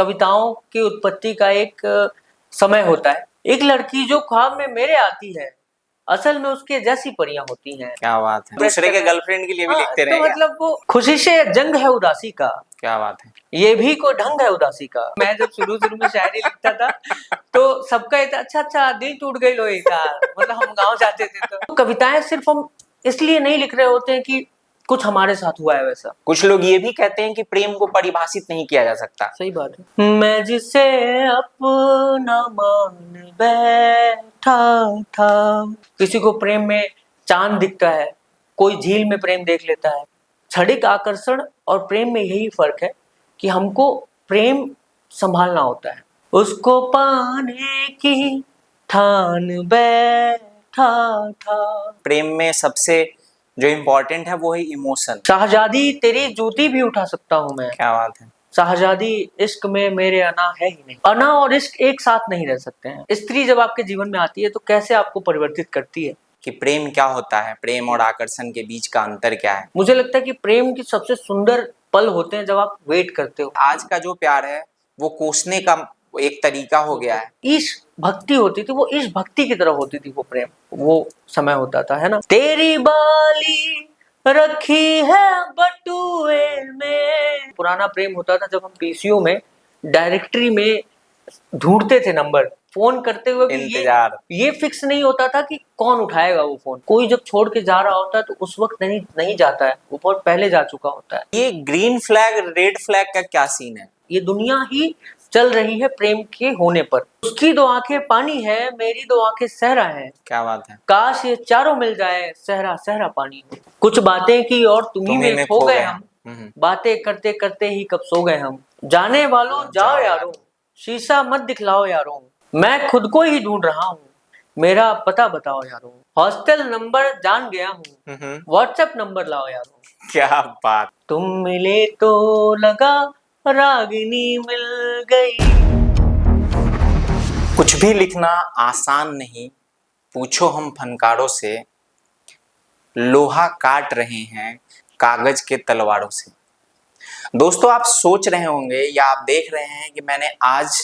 कविताओं की उत्पत्ति का एक समय होता है। एक लड़की जो ख्वाब में मेरे आती है, असल में उसके जैसी परियां होती हैं। क्या बात है, दूसरे के गर्लफ्रेंड के लिए भी लिखते रहे तो मतलब वो खुशी से जंग है उदासी का। क्या बात है, ये भी कोई ढंग है उदासी का। मैं जब शुरू में शायरी लिखता था तो सबका अच्छा दिल टूट गई लोहे का, मतलब हम गाँव जाते थे तो कविताएं सिर्फ हम इसलिए नहीं लिख रहे होते हैं कि कुछ हमारे साथ हुआ है वैसा। कुछ लोग ये भी कहते हैं कि प्रेम को परिभाषित नहीं किया जा सकता। सही बात है। मैं जिसे अपना मान बैठा था। किसी को प्रेम में चांद दिखता है, कोई झील में प्रेम देख लेता है। क्षणिक आकर्षण और प्रेम में यही फर्क है कि हमको प्रेम संभालना होता है। उसको पाने की ठान बैठा था। प्रेम में सबसे जो इम्पोर्टेंट है वो है इमोशन। शाहजादी तेरी जूती भी उठा सकता हूँ मैं। क्या बात है। शाहजादी इश्क में मेरे अना है ही नहीं। अना और इश्क एक साथ नहीं रह सकते हैं। स्त्री जब आपके जीवन में आती है तो कैसे आपको परिवर्तित करती है। कि प्रेम क्या होता है, प्रेम और आकर्षण के बीच का अंतर क्या है। मुझे लगता है कि प्रेम की सबसे सुंदर पल होते हैं जब आप वेट करते हो। आज का जो प्यार है वो कोसने का एक तरीका हो गया है। इश्क भक्ति होती थी, वो इश्क भक्ति की तरह होती थी वो प्रेम, वो समय होता था, है ना। तेरी बाली रखी है बटुए में। पुराना प्रेम होता था जब हम पीसीओ में डायरेक्टरी में ढूंढते थे नंबर, फोन करते हुए भी इंतजार। ये फिक्स नहीं होता था कि कौन उठाएगा वो फोन। कोई जब छोड़ के जा रहा होता है तो उस वक्त नहीं जाता है, वो बहुत पहले जा चुका होता है। ये ग्रीन फ्लैग रेड फ्लैग का क्या सीन है। ये दुनिया ही चल रही है प्रेम के होने पर। उसकी दो आंखें पानी है, मेरी दो आंखें सहरा है। क्या बात है। काश ये चारों मिल जाए, सहरा सहरा पानी हो। कुछ बातें की और तुम्ही में खो गए हम। बातें करते करते ही कब सो गए हम। जाने वालों जाओ यारों, शीशा मत दिखलाओ यारों। मैं खुद को ही ढूंढ रहा हूँ, मेरा पता बताओ यारों। हॉस्टल नंबर जान गया हूँ, व्हाट्सएप नंबर लाओ यारों। क्या बात। तुम मिले तो लगा रागिनी मिल गई। कुछ भी लिखना आसान नहीं, पूछो हम फनकारों से। लोहा काट रहे हैं कागज के तलवारों से। दोस्तों, आप सोच रहे होंगे या आप देख रहे हैं कि मैंने आज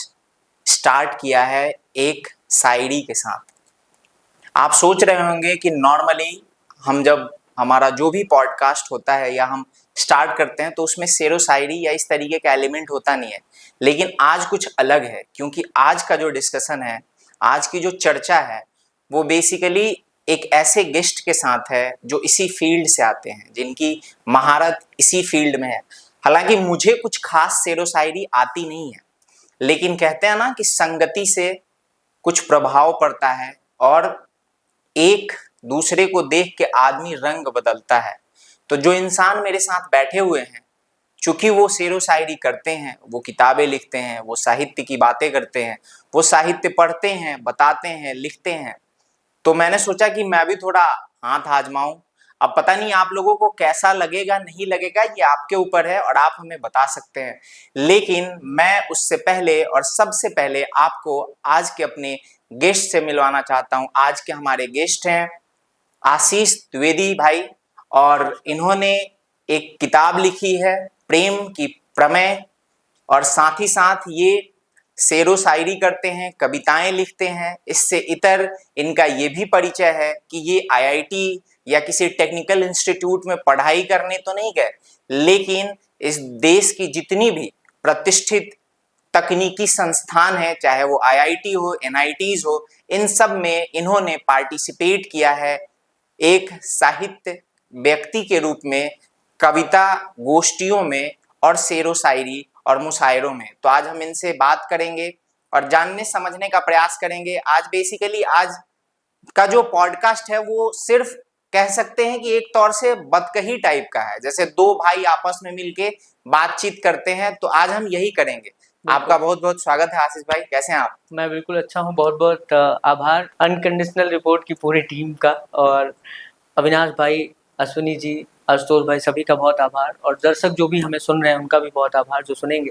स्टार्ट किया है एक शायरी के साथ। आप सोच रहे होंगे कि नॉर्मली हम जब हमारा जो भी पॉडकास्ट होता है या हम स्टार्ट करते हैं तो उसमें शेरो शायरी या इस तरीके का एलिमेंट होता नहीं है, लेकिन आज कुछ अलग है। क्योंकि आज का जो डिस्कशन है, आज की जो चर्चा है, वो बेसिकली एक ऐसे गेस्ट के साथ है जो इसी फील्ड से आते हैं, जिनकी महारत इसी फील्ड में है। हालांकि मुझे कुछ खास शेरो शायरी आती नहीं है, लेकिन कहते हैं ना कि संगति से कुछ प्रभाव पड़ता है और एक दूसरे को देख के आदमी रंग बदलता है। तो जो इंसान मेरे साथ बैठे हुए हैं, चूंकि वो शेरो शायरी करते हैं, वो किताबें लिखते हैं, वो साहित्य की बातें करते हैं, वो साहित्य पढ़ते हैं, बताते हैं, लिखते हैं, तो मैंने सोचा कि मैं भी थोड़ा हाथ आजमाऊं। अब पता नहीं आप लोगों को कैसा लगेगा नहीं लगेगा, ये आपके ऊपर है और आप हमें बता सकते हैं। लेकिन मैं उससे पहले और सबसे पहले आपको आज के अपने गेस्ट से मिलवाना चाहता हूं। आज के हमारे गेस्ट हैं आशीष द्विवेदी भाई, और इन्होंने एक किताब लिखी है प्रेम की प्रमेय, और साथ ही साथ ये शेरो शायरी करते हैं, कविताएं लिखते हैं। इससे इतर इनका ये भी परिचय है कि ये आईआईटी या किसी टेक्निकल इंस्टीट्यूट में पढ़ाई करने तो नहीं गए, लेकिन इस देश की जितनी भी प्रतिष्ठित तकनीकी संस्थान है, चाहे वो आईआईटी हो, एनआईटीज हो, इन सब में इन्होंने पार्टिसिपेट किया है एक साहित्य व्यक्ति के रूप में, कविता गोष्ठियों में और शेरो शायरी और मुशायरों में। तो आज हम इनसे बात करेंगे और जानने समझने का प्रयास करेंगे। आज बेसिकली आज का जो पॉडकास्ट है वो सिर्फ कह सकते हैं कि एक तौर से बदकही टाइप का है, जैसे दो भाई आपस में मिलके बातचीत करते हैं, तो आज हम यही करेंगे। आपका बहुत बहुत स्वागत है आशीष भाई, कैसे हैं आप? मैं बिल्कुल अच्छा हूँ, बहुत बहुत आभार अनकंडीशनल रिपोर्ट की पूरी टीम का, और अविनाश भाई, अश्विनी जी, आशुतोष भाई, सभी का बहुत आभार, और दर्शक जो भी हमें सुन रहे हैं उनका भी बहुत आभार जो सुनेंगे।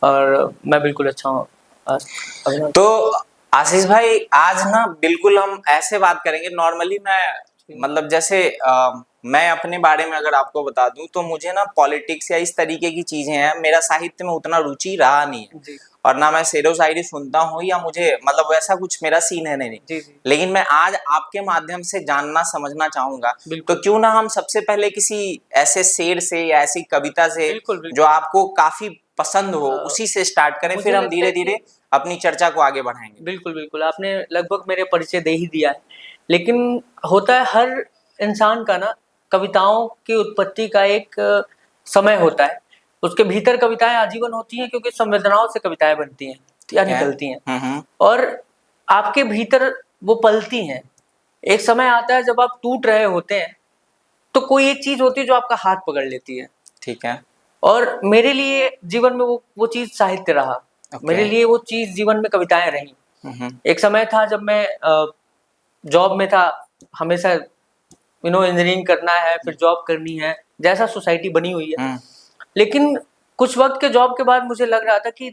और मैं बिल्कुल अच्छा हूँ। तो आशीष भाई, आज ना बिल्कुल हम ऐसे बात करेंगे। नॉर्मली मैं मतलब जैसे मैं अपने बारे में अगर आपको बता दूं तो मुझे ना पॉलिटिक्स या इस तरीके की चीजें हैं, मेरा साहित्य में उतना रुचि रहा नहीं है। जी और ना मैं शेरो शायरी सुनता हूँ या मुझे मतलब वैसा कुछ मेरा सीन है नहीं। जी जी लेकिन मैं आज आपके माध्यम से जानना समझना चाहूंगा, तो बिल्कुल क्यों ना हम सबसे पहले किसी ऐसे शेर से या ऐसी कविता से बिल्कुल जो बिल्कुल आपको काफी पसंद हो अ, उसी से स्टार्ट करें, मुझे फिर हम लगता धीरे है कि धीरे अपनी चर्चा को आगे बढ़ाएंगे। बिल्कुल बिल्कुल आपने लगभग मेरे परिचय दे ही दिया है, लेकिन होता है हर इंसान का ना कविताओं की उत्पत्ति का एक समय होता है। उसके भीतर कविताएं आजीवन होती हैं क्योंकि संवेदनाओं से कविताएं बनती हैं या ठीक है। निकलती हैं, हम्म। और आपके भीतर वो पलती हैं। एक समय आता है जब आप टूट रहे होते हैं तो कोई एक चीज होती है जो आपका हाथ पकड़ लेती है, ठीक है। और मेरे लिए जीवन में वो चीज साहित्य रहा। ओके। मेरे लिए वो चीज जीवन में कविताएं रही। हम्म। एक समय था जब मैं जॉब में था, हमेशा इंजीनियरिंग करना है फिर जॉब करनी है, जैसा सोसाइटी बनी हुई है। हम्म। लेकिन कुछ वक्त के जॉब के बाद मुझे लग रहा था कि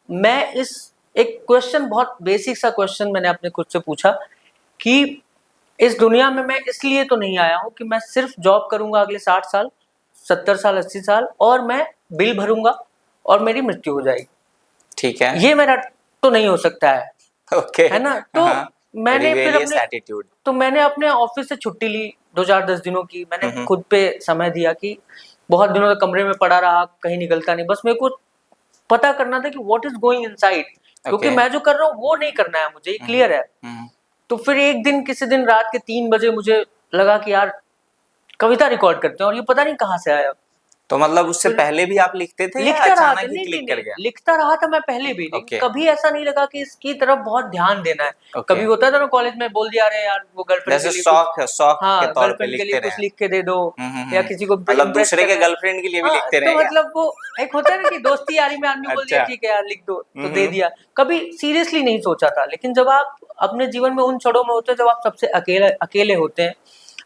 मैं इस एक क्वेश्चन, बहुत बेसिक सा क्वेश्चन मैंने अपने खुद से पूछा कि इस दुनिया में मैं इसलिए तो नहीं आया हूँ कि मैं सिर्फ जॉब करूंगा अगले 60 साल, 70 साल, 80 साल, और मैं बिल भरूंगा और मेरी मृत्यु हो जाएगी। ठीक है। ये मेरा तो नहीं हो सकता है, ओके। है ना? तो हाँ। मैंने फिर रिबेलियस अपने एटीट्यूड। तो मैंने अपने ऑफिस से छुट्टी ली 2 4 10 दिनों की। मैंने हम्म। खुद पे समय दिया कि बहुत दिनों तक कमरे में पड़ा रहा, कहीं निकलता नहीं। बस मेरे को पता करना था कि व्हाट इज गोइंग इनसाइड, क्योंकि ओके। मैं जो कर रहा हूँ वो नहीं करना है मुझे, क्लियर है। हम्म। तो फिर एक दिन किसी दिन रात के 3 बजे मुझे लगा कि यार कविता रिकॉर्ड करते हैं, और ये पता नहीं कहाँ से आया। तो मतलब उससे फिर पहले भी आप लिखते थे या लिखता रहा था, अचानक ही नहीं नहीं क्लिक कर नहीं, गया? लिखता रहा था मैं पहले भी, लेकिन ओके। कभी ऐसा नहीं लगा कि इसकी तरफ बहुत ध्यान देना है। ओके। कभी होता था ना कॉलेज में, बोल दिया अरे यार वो गर्लफ्रेंड के जैसे लिए कुछ, शौक है, शौक के हाँ तौर पे गर्लफ्रेंड के लिए लिखते रहे कुछ हैं। लिख के दे दो, या हम्म। किसी को मतलब इम्प्रेस दूसरे के करना है। गर्लफ्रेंड के लिए भी हाँ, लिखते तो रहे क्या? मतलब वो एक होता है ना कि दोस्ती यारी में आदमी बोल दिया अच्छा। ठीक है यार लिख दो, तो दे हम्म। दिया। कभी सीरियसली नहीं सोचा था। लेकिन जब आप अपने जीवन में उन क्षणों में होते हैं जब आप सबसे अकेले अकेले होते हैं,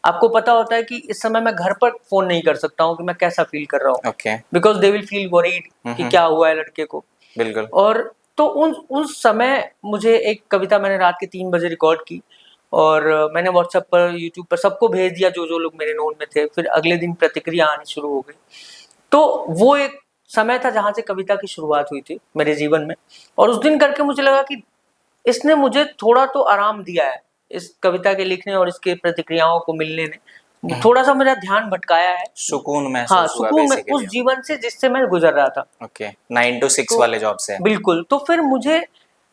आपको पता होता है कि इस समय मैं घर पर फोन नहीं कर सकता हूँ कि मैं कैसा फील कर रहा हूँ, okay. Because they will feel worried कि क्या हुआ है लड़के को। बिल्कुल। और तो उस समय मुझे एक कविता मैंने रात के 3 बजे रिकॉर्ड की, और मैंने व्हाट्सएप पर, यूट्यूब पर सबको भेज दिया जो जो लोग मेरे नोन में थे। फिर अगले दिन प्रतिक्रिया आनी शुरू हो गई। तो वो एक समय था जहाँ से कविता की शुरुआत हुई थी मेरे जीवन में। और उस दिन करके मुझे लगा कि इसने मुझे थोड़ा तो आराम दिया है, इस कविता के लिखने और इसके प्रतिक्रियाओं को मिलने ने थोड़ा सा मेरा ध्यान भटकाया है। सुकून हाँ, महसूस हुआ सुकून में उस बेसिकली। जीवन से जिससे मैं गुजर रहा था। ओके, 9 to 6 तो वाले जॉब से। बिल्कुल, तो फिर मुझे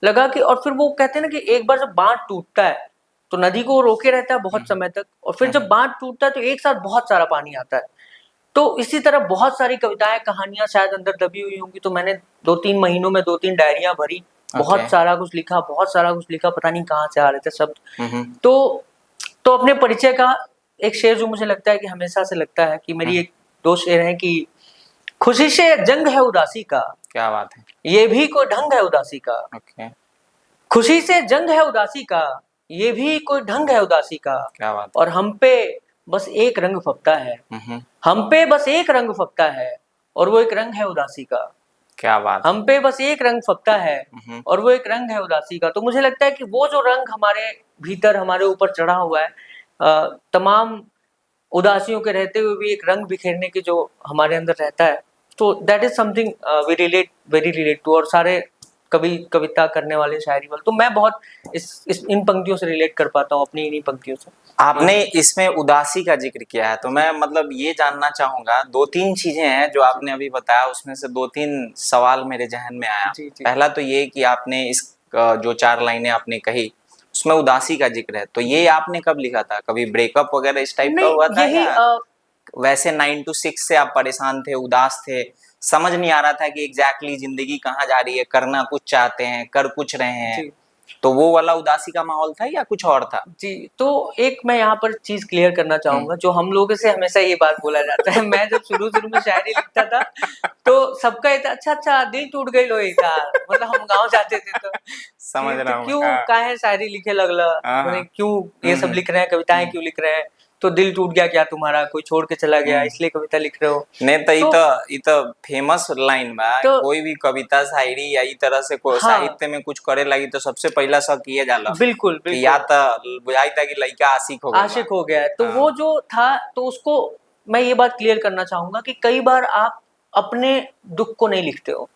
लगा कि, और फिर वो कहते हैं ना कि एक बार जब बांध टूटता है तो नदी को रोके रहता है बहुत समय तक, और फिर जब बांध टूटता है तो एक साथ बहुत सारा पानी आता है। तो इसी तरह बहुत सारी कविताएं, कहानियां शायद अंदर दबी हुई होंगी। तो मैंने 2 3 महीनों में 2 3 डायरियां भरी, बहुत सारा कुछ लिखा, बहुत सारा कुछ लिखा, पता नहीं कहाँ से आ रहे थे शब्द। तो अपने परिचय का एक शेर जो मुझे लगता है कि हमेशा से लगता है कि मेरी एक 2 शेर है कि खुशी से जंग है उदासी का, क्या बात है। ये भी कोई ढंग है उदासी का। ओके। खुशी से जंग है उदासी का, ये भी कोई ढंग है उदासी का। क्या बात और हम पे बस एक रंग फपता है, हम पे बस एक रंग फपता है, और वो एक रंग है उदासी का। क्या बात। हम पे बस एक रंग फपता है और वो एक रंग है उदासी का। तो मुझे लगता है कि वो जो रंग हमारे भीतर, हमारे ऊपर चढ़ा हुआ है, तमाम उदासियों के रहते हुए भी एक रंग बिखेरने की जो हमारे अंदर रहता है, तो that is something we very relate to. और सारे कविता करने वाले, शायरी वाले, तो मैं बहुत इन पंक्तियों से रिलेट कर पाता हूँ, अपनी इन्हीं पंक्तियों से। आपने इसमें उदासी का जिक्र किया है तो मैं मतलब ये जानना चाहूंगा, 2 3 चीजें हैं जो आपने अभी बताया, उसमें से 2 3 सवाल मेरे जहन में आया। जी जी पहला तो ये कि आपने इस जो 4 लाइनें आपने कही उसमें उदासी का जिक्र है, तो ये आपने कब लिखा था? कभी ब्रेकअप वगैरह इस टाइप का हुआ नहीं, था यही या वैसे 9 to 6 से आप परेशान थे, उदास थे, समझ नहीं आ रहा था कि एग्जैक्टली जिंदगी कहाँ जा रही है, करना कुछ चाहते हैं, कर कुछ रहे हैं, जी तो वो वाला उदासी का माहौल था या कुछ और था? जी। तो एक मैं यहाँ पर चीज क्लियर करना चाहूंगा, जो हम लोगों से हमेशा ये बात बोला जाता है। मैं जब शुरू शुरू में शायरी लिखता था तो सबका ये था, अच्छा अच्छा दिल टूट गई लोहे का, मतलब हम गाँव जाते थे तो समझ कि रहा तो हूँ। क्यों हाँ। काहे शायरी लिखे लगला, हाँ, मैंने हाँ। क्यों ये सब लिख रहे हैं, कविताएं क्यों लिख रहे हैं। तो दिल टूट गया क्या तुम्हारा, कोई छोड़ के चला गया इसलिए कविता लिख रहे हो। नहीं तो ई तो फेमस लाइन बा। तो कोई भी कविता शायरी या ई तरह से कोई हाँ। साहित्य में कुछ करे लगी तो सबसे पहला शक ये जाला बिल्कुल कि बिल्कुल या तो बुझाई था कि लड़का आशिक हो गया आशिक हो गया है। तो हाँ। वो जो था, तो उसको मैं ये बात क्लियर करना चाहूंगा कि कई बार आप अपने दुख को नहीं लिखते हो,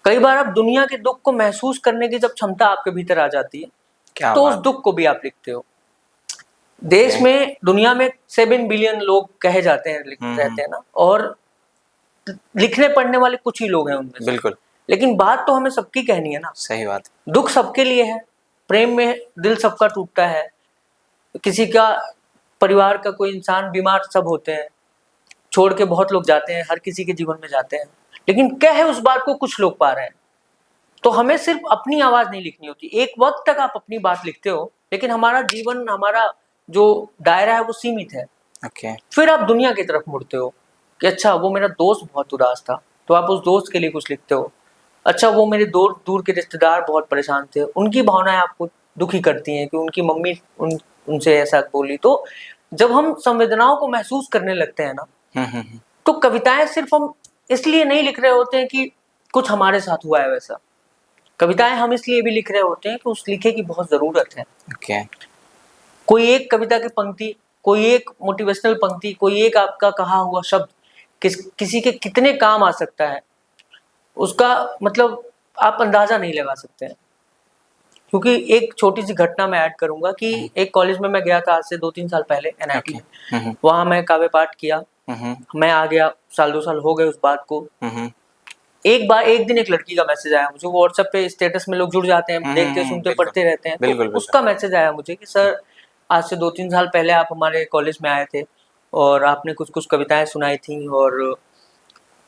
कई बार आप दुनिया के दुख को महसूस करने की जब क्षमता आपके भीतर आ जाती है क्या तो उस बात दुख को भी आप लिखते हो। देश में, दुनिया में 7 बिलियन लोग कहे जाते हैं, रहते हैं ना, और लिखने पढ़ने वाले कुछ ही लोग हैं उनमें से। बिल्कुल लेकिन बात तो हमें सबकी कहनी है ना। सही बात। दुख सबके लिए है, प्रेम में दिल सबका टूटता है, किसी का परिवार का कोई इंसान बीमार, सब होते हैं, छोड़ के बहुत लोग जाते हैं, हर किसी के जीवन में जाते हैं, लेकिन कह उस बात को कुछ लोग पा रहे हैं। तो हमें सिर्फ अपनी आवाज नहीं लिखनी होती, एक वक्त तक आप अपनी बात लिखते हो, लेकिन हमारा जीवन, हमारा जो दायरा है वो सीमित है। ओके फिर आप दुनिया की तरफ मुड़ते हो कि अच्छा वो मेरा दोस्त बहुत उदास था, तो आप उस दोस्त के लिए कुछ लिखते हो। अच्छा वो मेरे दूर के रिश्तेदार बहुत परेशान थे, उनकी भावनाएं आपको दुखी करती हैं कि उनकी मम्मी उनसे ऐसा बोली। तो जब हम संवेदनाओं को महसूस करने लगते हैं ना, तो कविताएं सिर्फ हम इसलिए नहीं लिख रहे होते हैं कि कुछ हमारे साथ हुआ है वैसा, कविताएं हम इसलिए भी लिख रहे होते हैं कि उस लिखे की बहुत जरूरत है। ओके कोई एक कविता की पंक्ति, कोई एक मोटिवेशनल पंक्ति, कोई एक आपका कहा हुआ शब्द किसी के कितने काम आ सकता है, उसका मतलब आप अंदाजा नहीं लगा सकते हैं। क्योंकि एक छोटी सी घटना मैं ऐड करूंगा कि एक कॉलेज में मैं गया था आज से 2-3 साल पहले, NIT में। वहां मैं काव्य पाठ किया, मैं आ गया, 1-2 साल हो गए उस बात को। एक दिन एक लड़की का मैसेज आया मुझे, व्हाट्सएप पे स्टेटस में लोग जुड़ जाते हैं, देखते सुनते पढ़ते रहते हैं। बिल्कुल, तो उसका मैसेज आया मुझे कि सर आज से 2-3 साल पहले आप हमारे कॉलेज में आए थे और आपने कुछ कविताएं सुनाई थी, और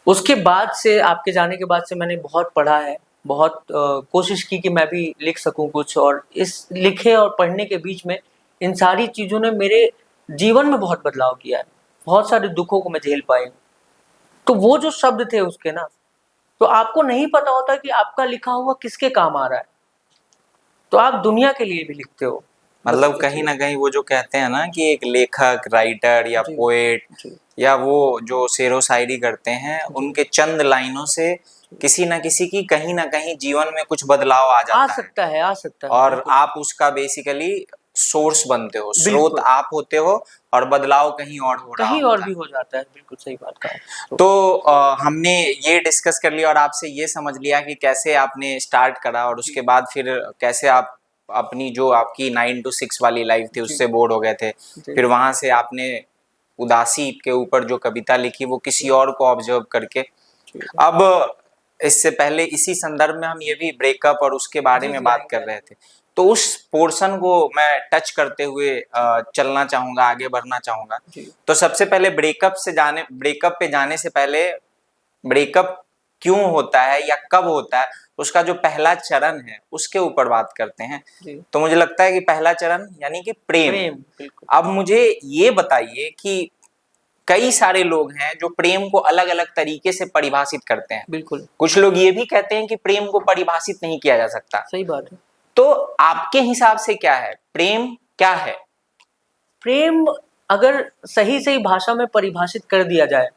उसके बाद से, आपके जाने के बाद से मैंने बहुत पढ़ा है, बहुत कोशिश की कि मैं भी लिख सकूं कुछ, और इस लिखे और पढ़ने के बीच में इन सारी चीज़ों ने मेरे जीवन में बहुत बदलाव किया है, बहुत सारे दुखों को मैं झेल पाई। तो वो जो शब्द थे उसके ना, तो आपको नहीं पता होता कि आपका लिखा हुआ किसके काम आ रहा है, तो आप दुनिया के लिए भी लिखते हो। मतलब कहीं ना कहीं वो जो कहते हैं ना कि एक लेखक, राइटर या पोएट या वो जो शेरो शायरी करते हैं, उनके चंद लाइनों से किसी ना किसी की कहीं ना कहीं जीवन में कुछ बदलाव आ जाता है। आ सकता है और आप उसका बेसिकली सोर्स बनते हो, स्रोत आप होते हो, और बदलाव कहीं और हो रहा कहीं होता और है। भी हो जाता है। बिल्कुल सही बात कहा। तो हमने ये डिस्कस कर लिया और आपसे ये समझ लिया कि कैसे आपने स्टार्ट करा, और उसके बाद फिर कैसे आप अपनी जो आपकी 9 to 6 वाली लाइफ थी उससे बोर हो गए थे, फिर वहां से आपने उदासी के ऊपर जो कविता लिखी वो किसी और को ऑब्जर्व करके। अब इससे पहले इसी संदर्भ में हम ये भी ब्रेकअप और उसके बारे में बात कर रहे थे, तो उस पोर्शन को मैं टच करते हुए चलना चाहूंगा, आगे बढ़ना चाहूंगा। तो सबसे पहले ब्रेकअप पे जाने से पहले, ब्रेकअप क्यों होता है या कब होता है, उसका जो पहला चरण है उसके ऊपर बात करते हैं। तो मुझे लगता है कि पहला चरण यानी कि प्रेम। अब मुझे ये बताइए कि कई सारे लोग हैं जो प्रेम को अलग अलग तरीके से परिभाषित करते हैं। बिल्कुल, कुछ लोग ये भी कहते हैं कि प्रेम को परिभाषित नहीं किया जा सकता। सही बात है। तो आपके हिसाब से क्या है प्रेम, क्या है प्रेम? अगर सही सही भाषा में परिभाषित कर दिया जाए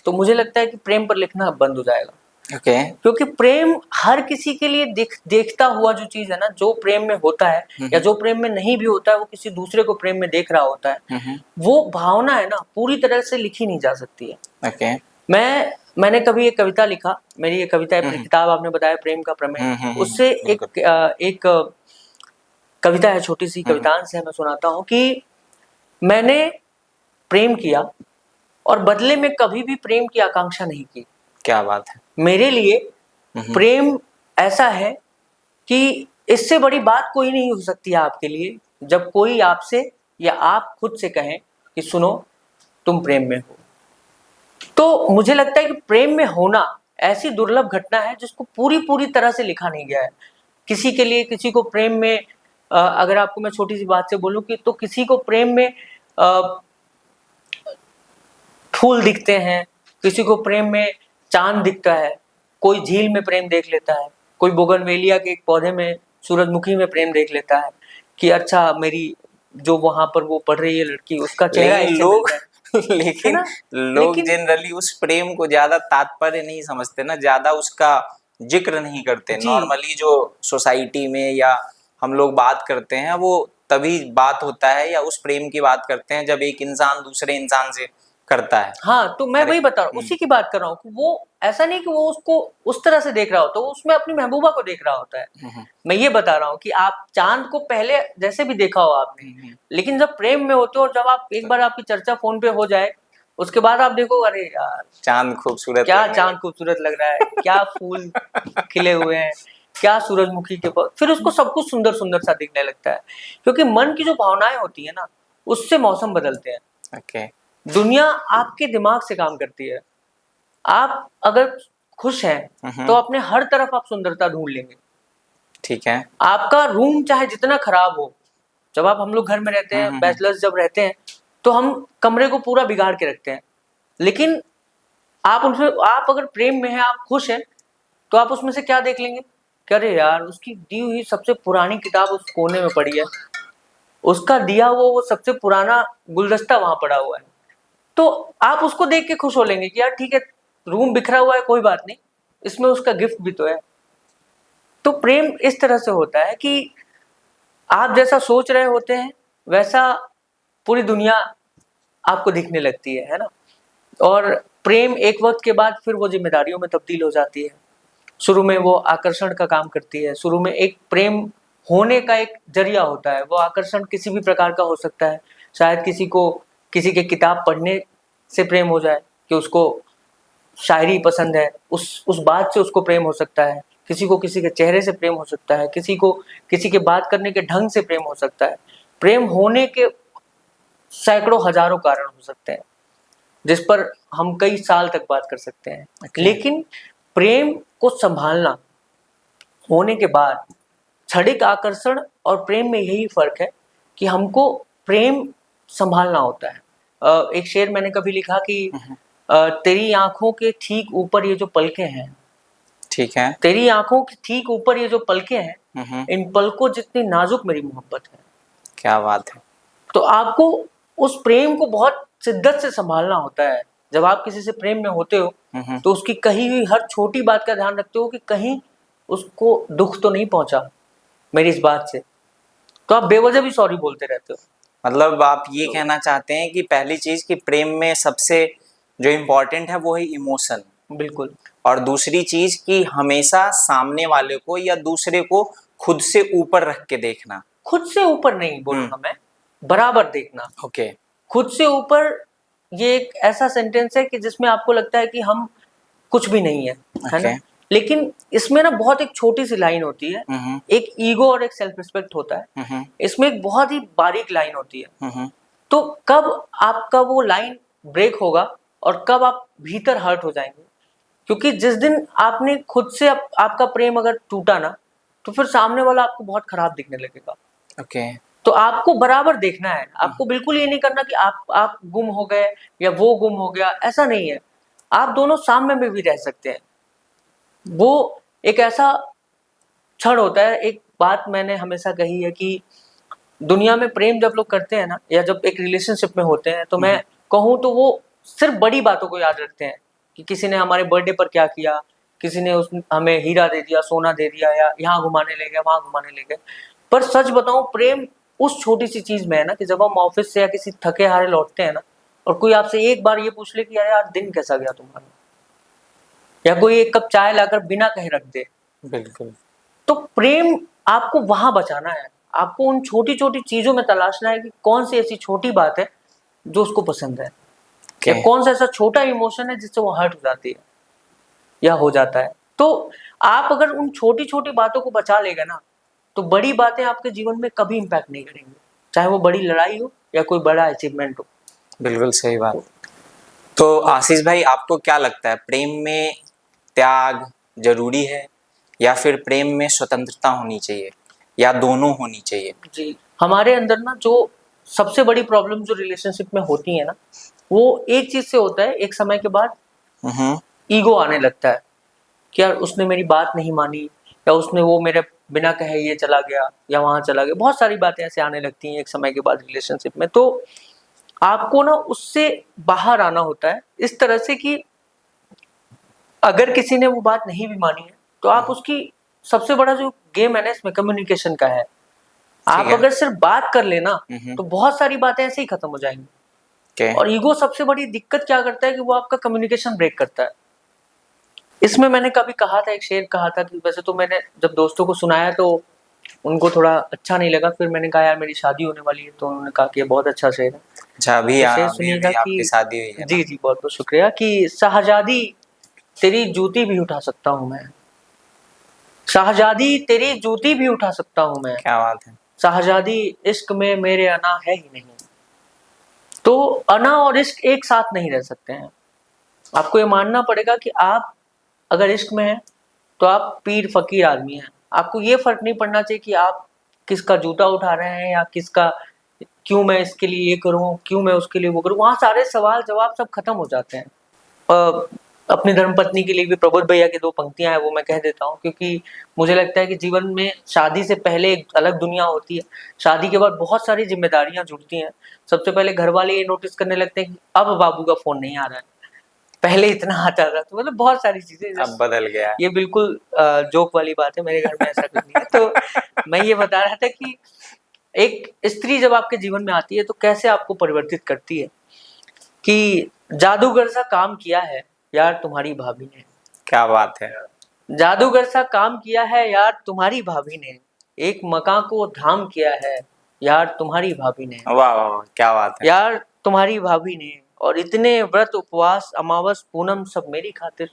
तो मुझे लगता है कि प्रेम पर लिखना बंद हो जाएगा। क्योंकि प्रेम हर किसी के लिए देखता हुआ जो चीज है ना, जो प्रेम में होता है या जो प्रेम में नहीं भी होता है, वो किसी दूसरे को प्रेम में देख रहा होता है, वो भावना है ना, पूरी तरह से लिखी नहीं जा सकती है। मैंने कभी एक कविता लिखा, मेरी ये कविता किताब आपने बताया प्रेम का प्रमेय, उससे एक कविता है, छोटी सी कवितांश है, मैं सुनाता हूँ कि मैंने प्रेम किया और बदले में कभी भी प्रेम की आकांक्षा नहीं की। क्या बात है। मेरे लिए प्रेम ऐसा है कि इससे बड़ी बात कोई नहीं हो सकती है आपके लिए, जब कोई आपसे या आप खुद से कहें कि सुनो तुम प्रेम में हो। तो मुझे लगता है कि प्रेम में होना ऐसी दुर्लभ घटना है जिसको पूरी तरह से लिखा नहीं गया है। किसी के लिए, किसी को प्रेम में, अगर आपको मैं छोटी सी बात से बोलूं कि, तो किसी को प्रेम में फूल दिखते हैं, किसी को प्रेम में चांद दिखता है, कोई झील में प्रेम देख लेता है, कोई बोगनवेलिया के एक पौधे में, सूरजमुखी में प्रेम देख लेता है कि अच्छा मेरी जो वहां पर वो पढ़ रही है लड़की, उसका चेहरा लेकिन ऐसे लोग मिलता है लेकिन ना? लोग लेकिन जनरली उस प्रेम को ज्यादा तात्पर्य नहीं समझते ना, ज्यादा उसका जिक्र नहीं करते। जी नॉर्मली जो सोसाइटी में या हम लोग बात करते हैं वो तभी बात होता है या उस प्रेम की बात करते हैं जब एक इंसान दूसरे इंसान से करता है। हाँ, तो मैं अरे वही बता रहा हूँ, उसी की बात कर रहा हूँ कि वो ऐसा नहीं कि वो उसको उस तरह से देख रहा होता, वो उसमें अपनी महबूबा को देख रहा होता है। मैं ये बता रहा हूँ कि आप चांद को पहले जैसे भी देखा हो आपने, लेकिन जब प्रेम में होते हो और जब आप एक बार आपकी चर्चा फोन पे हो जाए, उसके बाद आप देखो, अरे यार चांद खूबसूरत क्या लगने चांद खूबसूरत लग रहा है, क्या फूल खिले हुए हैं, क्या सूरजमुखी के पास, फिर उसको सब कुछ सुंदर सुंदर सा दिखने लगता है। क्योंकि मन की जो भावनाएं होती है ना, उससे मौसम बदलते हैं। ओके। दुनिया आपके दिमाग से काम करती है। आप अगर खुश हैं तो अपने हर तरफ आप सुंदरता ढूंढ लेंगे। ठीक है। आपका रूम चाहे जितना खराब हो, जब आप हम लोग घर में रहते हैं, बैचलर्स जब रहते हैं, तो हम कमरे को पूरा बिगाड़ के रखते हैं। लेकिन आप उसमें, आप अगर प्रेम में हैं, आप खुश हैं, तो आप उसमें से क्या देख लेंगे कि अरे यार, उसकी दी हुई सबसे पुरानी किताब उस कोने में पड़ी है, उसका दिया हुआ वो सबसे पुराना गुलदस्ता वहां पड़ा हुआ है। तो आप उसको देख के खुश हो लेंगे कि यार ठीक है, रूम बिखरा हुआ है, कोई बात नहीं, इसमें उसका गिफ्ट भी तो है। तो प्रेम इस तरह से होता है कि आप जैसा सोच रहे होते हैं वैसा पूरी दुनिया आपको दिखने लगती है ना? और प्रेम एक वक्त के बाद फिर वो जिम्मेदारियों में तब्दील हो जाती है। शुरू में वो आकर्षण का काम करती है, शुरू में एक प्रेम होने का एक जरिया होता है। वो आकर्षण किसी भी प्रकार का हो सकता है। शायद किसी को किसी के किताब पढ़ने से प्रेम हो जाए, कि उसको शायरी पसंद है, उस बात से उसको प्रेम हो सकता है। किसी को किसी के चेहरे से प्रेम हो सकता है, किसी को किसी के बात करने के ढंग से प्रेम हो सकता है। प्रेम होने के सैकड़ों हजारों कारण हो सकते हैं, जिस पर हम कई साल तक बात कर सकते हैं। लेकिन प्रेम को संभालना होने के बाद, क्षणिक आकर्षण और प्रेम में यही फर्क है कि हमको प्रेम संभालना होता है। एक शेर मैंने कभी लिखा कि तेरी आंखों के ठीक ऊपर ये जो पलकें हैं, ठीक है। तेरी आंखों के ठीक ऊपर ये जो पलकें हैं, इन पलकों जितनी नाजुक मेरी मोहब्बत है। क्या बात है। तो आपको उस प्रेम को बहुत शिद्दत से संभालना होता है। जब आप किसी से प्रेम में होते हो तो उसकी कही हुई हर छोटी बात का ध्यान रखते हो कि कहीं उसको दुख तो नहीं पहुंचा मेरी इस बात से। तो आप बेवजह भी सॉरी बोलते रहते हो। मतलब आप ये कहना चाहते हैं कि पहली चीज कि प्रेम में सबसे जो इम्पोर्टेंट है वो है इमोशन, बिल्कुल। और दूसरी चीज कि हमेशा सामने वाले को या दूसरे को खुद से ऊपर रख के देखना। खुद से ऊपर नहीं बोलूंगा मैं, बराबर देखना। ओके। खुद से ऊपर ये एक ऐसा सेंटेंस है कि जिसमें आपको लगता है कि हम कुछ भी नहीं है ना? लेकिन इसमें ना बहुत एक छोटी सी लाइन होती है। एक ईगो और एक सेल्फ रिस्पेक्ट होता है। इसमें एक बहुत ही बारीक लाइन होती है। तो कब आपका वो लाइन ब्रेक होगा और कब आप भीतर हर्ट हो जाएंगे, क्योंकि जिस दिन आपने खुद से आपका प्रेम अगर टूटा ना, तो फिर सामने वाला आपको बहुत खराब दिखने लगेगा। ओके। तो आपको बराबर देखना है। आपको बिल्कुल ये नहीं करना कि आप गुम हो गए या वो गुम हो गया, ऐसा नहीं है। आप दोनों सामने में भी रह सकते हैं। वो एक ऐसा क्षण होता है। एक बात मैंने हमेशा कही है कि दुनिया में प्रेम जब लोग करते हैं ना, या जब एक रिलेशनशिप में होते हैं, तो मैं कहूँ तो वो सिर्फ बड़ी बातों को याद रखते हैं कि किसी ने हमारे बर्थडे पर क्या किया, किसी ने हमें हीरा दे दिया, सोना दे दिया, या यहाँ घुमाने ले गए, वहां घुमाने ले गए। पर सच बताऊं, प्रेम उस छोटी सी चीज में है ना, कि जब हम ऑफिस से या किसी थके हारे लौटते हैं ना, और कोई आपसे एक बार ये पूछ ले कि यार दिन कैसा गया तुम्हारा, या कोई एक कप चाय लाकर बिना कहे रख दे। बिल्कुल। तो प्रेम आपको वहां बचाना है। आपको उन छोटी छोटी चीजों में तलाशना है कि कौन सी ऐसी छोटी बात है जो उसको पसंद है, या कौन सा ऐसा छोटा इमोशन है जिससे वो हर्ट हो जाती है या हो जाता है। तो आप अगर उन छोटी छोटी बातों को बचा लेगा ना, तो बड़ी बातें आपके जीवन में कभी इम्पैक्ट नहीं करेंगी, चाहे वो बड़ी लड़ाई हो या कोई बड़ा अचीवमेंट हो। बिल्कुल सही बात। तो आशीष भाई, आपको क्या लगता है, प्रेम में त्याग जरूरी है या फिर प्रेम में स्वतंत्रता होनी चाहिए, या दोनों होनी चाहिए? जी, हमारे अंदर ना जो सबसे बड़ी प्रॉब्लम जो रिलेशनशिप में होती है ना, वो एक चीज से होता है। एक समय के बाद ईगो आने लगता है कि यार उसने मेरी बात नहीं मानी, या उसने वो मेरे बिना कहे ये चला गया या वहां चला गया, बहुत सारी बातें ऐसे आने लगती हैं एक समय के बाद रिलेशनशिप में। तो आपको ना उससे बाहर आना होता है इस तरह से कि अगर किसी ने वो बात नहीं भी मानी है तो आप उसकी, सबसे बड़ा जो गेम है ना इसमें कम्युनिकेशन का है। आप है। अगर सिर्फ बात कर लेना हम्म। तो बहुत सारी बातें ऐसे ही खत्म हो जाएंगी। Okay. और ईगो सबसे बड़ी दिक्कत क्या करता है कि वो आपका कम्युनिकेशन ब्रेक करता है। इसमें मैंने कभी कहा था, एक शेर कहा था कि वैसे तो मैंने जब दोस्तों को सुनाया तो उनको थोड़ा अच्छा नहीं लगा, फिर मैंने कहा यार मेरी शादी होने वाली है, तो उन्होंने कहा कि ये बहुत अच्छा शेर है। अच्छा, अभी तो शेर अभी सुनिएगा अभी आपकी कि शादी हुई है ना? जी जी बहुत बहुत शुक्रिया, कि शाहजादी तेरी जूती भी उठा सकता हूँ मैं, शाहजादी तेरी जूती भी उठा सकता हूँ मैं, क्या बात है। शाहजादी इश्क में मेरे अना है ही नहीं। तो अना और इश्क एक साथ नहीं रह सकते हैं। आपको ये मानना पड़ेगा कि आप अगर इश्क में हैं तो आप पीर फकीर आदमी हैं। आपको ये फर्क नहीं पड़ना चाहिए कि आप किसका जूता उठा रहे हैं या किसका, क्यों मैं इसके लिए ये करूं, क्यों मैं उसके लिए वो करूं। वहां सारे सवाल जवाब सब खत्म हो जाते हैं। अपनी धर्मपत्नी के लिए भी प्रबोध भैया की 2 पंक्तियां हैं, वो मैं कह देता हूँ, क्योंकि मुझे लगता है कि जीवन में शादी से पहले एक अलग दुनिया होती है, शादी के बाद बहुत सारी जिम्मेदारियां जुड़ती हैं। सबसे पहले घर वाले ये नोटिस करने लगते हैं कि अब बाबू का फोन नहीं आ रहा है, पहले इतना आता था। तो मतलब बहुत सारी चीजें अब बदल गया। ये बिल्कुल जोक वाली बात है, मेरे घर में ऐसा कुछ नहीं है। तो मैं ये बता रहा था कि एक स्त्री जब आपके जीवन में आती है तो कैसे आपको परिवर्तित करती है, कि जादूगर सा काम किया है यार तुम्हारी भाभी ने, क्या बात है। जादूगर सा काम किया है यार तुम्हारी भाभी ने, एक मकान को धाम किया है यार तुम्हारी भाभी ने, वाह वाह वाह, क्या बात है। यार तुम्हारी भाभी ने, और इतने व्रत उपवास अमावस पूनम सब मेरी खातिर,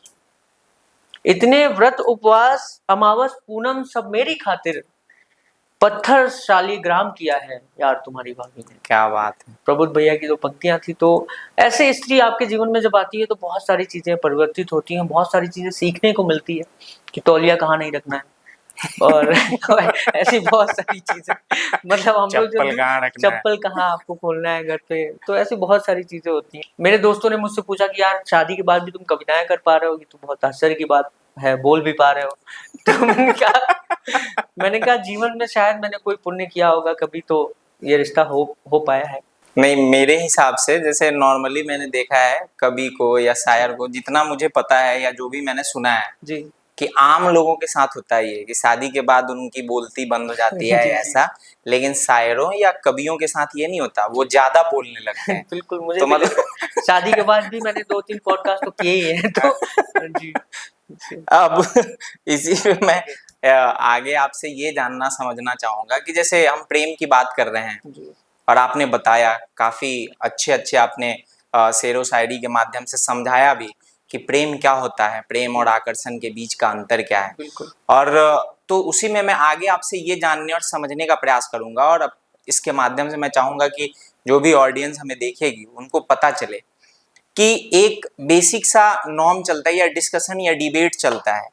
इतने व्रत उपवास अमावस पूनम सब मेरी खातिर, पत्थर शालीग्राम किया है यार तुम्हारी भाभी ने। क्या बात है। प्रबुद्ध भैया की 2 पंक्तियां थी। तो ऐसे स्त्री आपके जीवन में जब आती है तो बहुत सारी चीजें परिवर्तित होती हैं, बहुत सारी चीजें सीखने को मिलती है कि तौलिया कहाँ नहीं रखना है, और ऐसी बहुत सारी चीजें, मतलब हम लोग चप्पल जब कहाँ रखना है। चप्पल कहाँ आपको खोलना है घर पे, तो ऐसी बहुत सारी चीजें होती हैं। मेरे दोस्तों ने मुझसे पूछा कि यार शादी के बाद भी तुम कविताएं कर पा रहे हो, ये तो बहुत आश्चर्य की बात है, बोल भी पा रहे हो। तो मैंने कहा जीवन में शायद मैंने कोई पुण्य किया होगा कभी, तो ये रिश्ता हो पाया है। नहीं, मेरे हिसाब से जैसे नॉर्मली मैंने देखा है कवि को या शायर को, जितना मुझे पता है या जो भी मैंने सुना है जी कि आम लोगों के साथ होता ही है कि शादी के बाद उनकी बोलती बंद हो जाती है जी, ऐसा, लेकिन शायरों या कवियों के साथ ये नहीं होता, वो ज्यादा बोलने लगते हैं। बिल्कुल, मुझे तो भी मतलब शादी के बाद भी मैंने 2-3 पॉडकास्ट तो किए ही हैं। तो जी अब इसी में मैं आगे आपसे ये जानना समझना चाहूंगा कि जैसे हम प्रेम की बात कर रहे हैं जी और आपने बताया काफी अच्छे अच्छे आपने शेरो शायरी के माध्यम से समझाया भी कि प्रेम क्या होता है, प्रेम और आकर्षण के बीच का अंतर क्या है। बिल्कुल और तो उसी में मैं आगे आपसे ये जानने और समझने का प्रयास करूंगा, और अब इसके माध्यम से मैं चाहूंगा कि जो भी ऑडियंस हमें देखेगी उनको पता चले कि एक बेसिक सा नॉर्म चलता है या डिस्कशन या डिबेट चलता है,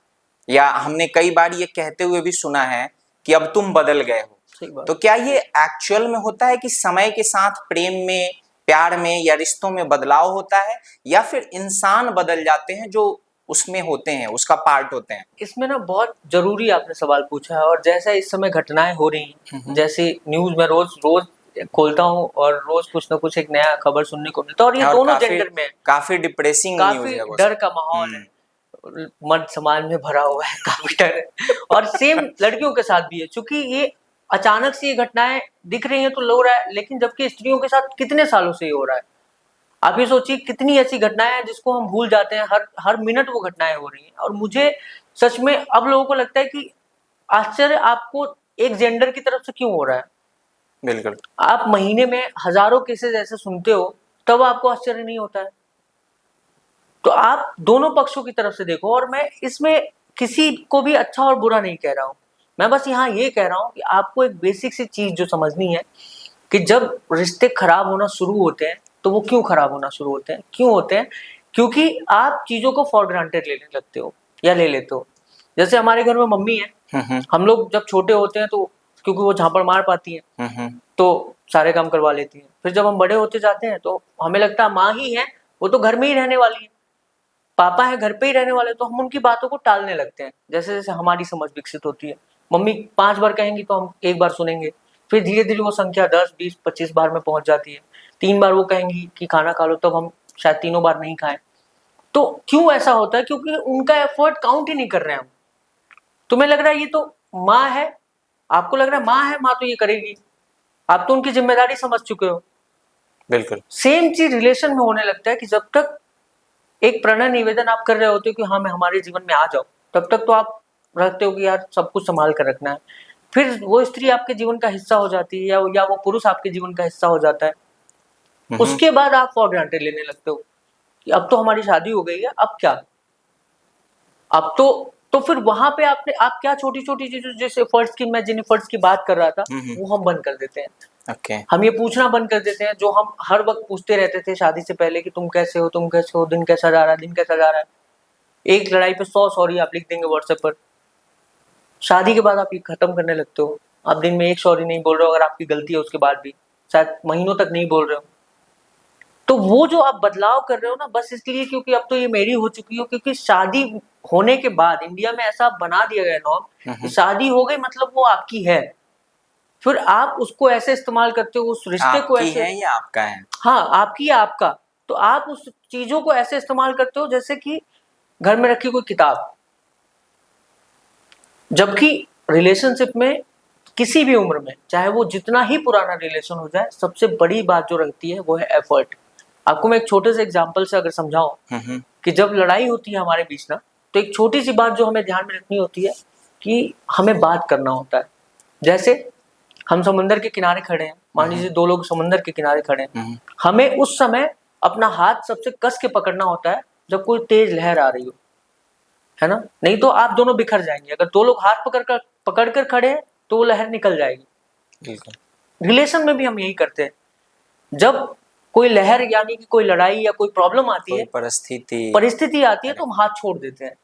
या हमने कई बार ये कहते हुए भी सुना है कि अब तुम बदल गए हो। सही बात। तो क्या ये एक्चुअल में होता है कि समय के साथ प्रेम में, प्यार में या रिश्तों में बदलाव होता है, या फिर इंसान बदल जाते हैं जो उसमें होते हैं, उसका पार्ट होते हैं? इसमें ना बहुत जरूरी आपने सवाल पूछा है, और जैसा इस समय घटनाएं हो रही हैं, जैसे न्यूज में रोज रोज खोलता हूँ और रोज कुछ ना कुछ एक नया खबर सुनने को मिलता है, और ये दोनों जेंडर में काफी डिप्रेसिंग न्यूज काफी है वो डर सब। का माहौल है, मर्द समाज में भरा हुआ है, काफी डर है। और सेम लड़कियों के साथ भी है, क्योंकि ये अचानक से ये घटनाएं दिख रही हैं तो लो रहा है, लेकिन जबकि स्त्रियों के साथ कितने सालों से ये हो रहा है। आप ये सोचिए कितनी ऐसी घटनाएं हैं जिसको हम भूल जाते हैं, हर मिनट वो घटनाएं हो रही हैं। और मुझे सच में अब लोगों को लगता है कि आश्चर्य आपको एक जेंडर की तरफ से क्यों हो रहा है। बिल्कुल। आप महीने में हजारों केसेस ऐसे सुनते हो, तब आपको आश्चर्य नहीं होता है। तो आप दोनों पक्षों की तरफ से देखो, और मैं इसमें किसी को भी अच्छा और बुरा नहीं कह रहा हूं, मैं बस यहाँ ये कह रहा हूं कि आपको एक बेसिक सी चीज जो समझनी है कि जब रिश्ते खराब होना शुरू होते हैं तो वो क्यों खराब होना शुरू होते हैं, क्यों होते हैं? क्योंकि आप चीजों को फॉर ग्रांटेड लेने लगते हो या ले लेते हो। जैसे हमारे घर में मम्मी है, हम लोग जब छोटे होते हैं तो क्योंकि वो झापड़ मार पाती है तो सारे काम करवा लेती है। फिर जब हम बड़े होते जाते हैं तो हमें लगता है माँ ही है, वो तो घर में ही रहने वाली है, पापा है घर पे ही रहने वाले, तो हम उनकी बातों को टालने लगते हैं जैसे जैसे हमारी समझ विकसित होती है। मम्मी 5 बार कहेंगी तो हम 1 बार सुनेंगे, फिर धीरे धीरे वो संख्या 10, 20, 25 बार में पहुंच जाती है। 3 बार वो कहेंगी कि खाना खा लो, तब हम शायद तीनों बार नहीं खाएं। तो क्यों ऐसा होता है? क्योंकि उनका एफर्ट काउंट ही नहीं कर रहे हैं हम। तुम्हें लग रहा है ये तो माँ है, आपको लग रहा है माँ है, माँ तो ये करेगी, आप तो उनकी जिम्मेदारी समझ चुके हो। बिल्कुल सेम चीज रिलेशन में होने लगता है कि जब तक एक प्रणय निवेदन आप कर रहे होते हो कि हाँ मैं हमारे जीवन में आ जाओ, तब तक तो आप रखते हो कि यार सब कुछ संभाल कर रखना है। फिर वो स्त्री आपके जीवन का हिस्सा हो जाती है या वो पुरुष आपके जीवन का हिस्सा हो जाता है। उसके बाद आप फॉर ग्रांटेड लेने लगते हो कि अब तो हमारी शादी हो गई है, अब क्या, अब तो फिर वहां पे आप क्या छोटी छोटी चीजों, जैसे एफर्ट्स की, मैं जिन एफर्ट्स की बात कर रहा था वो हम बंद कर देते हैं। ओके हम ये पूछना बंद कर देते हैं जो हम हर वक्त पूछते रहते थे शादी से पहले कि तुम कैसे हो, तुम कैसे हो, दिन कैसा जा रहा है, दिन कैसा जा रहा है। एक लड़ाई पे 100 सॉरी आप लिख देंगे व्हाट्सएप पर। शादी के बाद आप ये खत्म करने लगते हो, आप दिन में एक सॉरी नहीं बोल रहे हो, अगर आपकी गलती है उसके बाद भी शायद महीनों तक नहीं बोल रहे हो। तो वो जो आप बदलाव कर रहे हो ना, बस इसलिए क्योंकि अब तो ये मेरी हो चुकी हो, क्योंकि शादी होने के बाद इंडिया में ऐसा बना दिया गया नॉर्म कि शादी हो गई मतलब वो आपकी है। फिर आप उसको ऐसे इस्तेमाल करते हो, उस रिश्ते को आपकी ऐसे, है या आपका है? हाँ आपकी या आपका, तो आप उस चीजों को ऐसे इस्तेमाल करते हो जैसे कि घर में रखी कोई किताब। जबकि रिलेशनशिप में किसी भी उम्र में, चाहे वो जितना ही पुराना रिलेशन हो जाए, सबसे बड़ी बात जो रहती है वो है एफर्ट। आपको मैं एक छोटे से एग्जांपल से अगर समझाऊं कि जब लड़ाई होती है हमारे बीच ना, तो एक छोटी सी बात जो हमें ध्यान में रखनी होती है कि हमें बात करना होता है। जैसे हम समंदर के किनारे खड़े हैं, मान लीजिए 2 लोग समंदर के किनारे खड़े हैं, हमें उस समय अपना हाथ सबसे कस के पकड़ना होता है जब कोई तेज लहर आ रही हो, है ना, नहीं तो आप दोनों बिखर जाएंगे। अगर 2 लोग हाथ पकड़ कर खड़े हैं तो वो लहर निकल जाएगी। बिल्कुल रिलेशन में भी हम यही करते हैं, जब कोई लहर यानी कि कोई लड़ाई या कोई प्रॉब्लम आती है, परिस्थिति आती है, तो हम हाथ छोड़ देते हैं।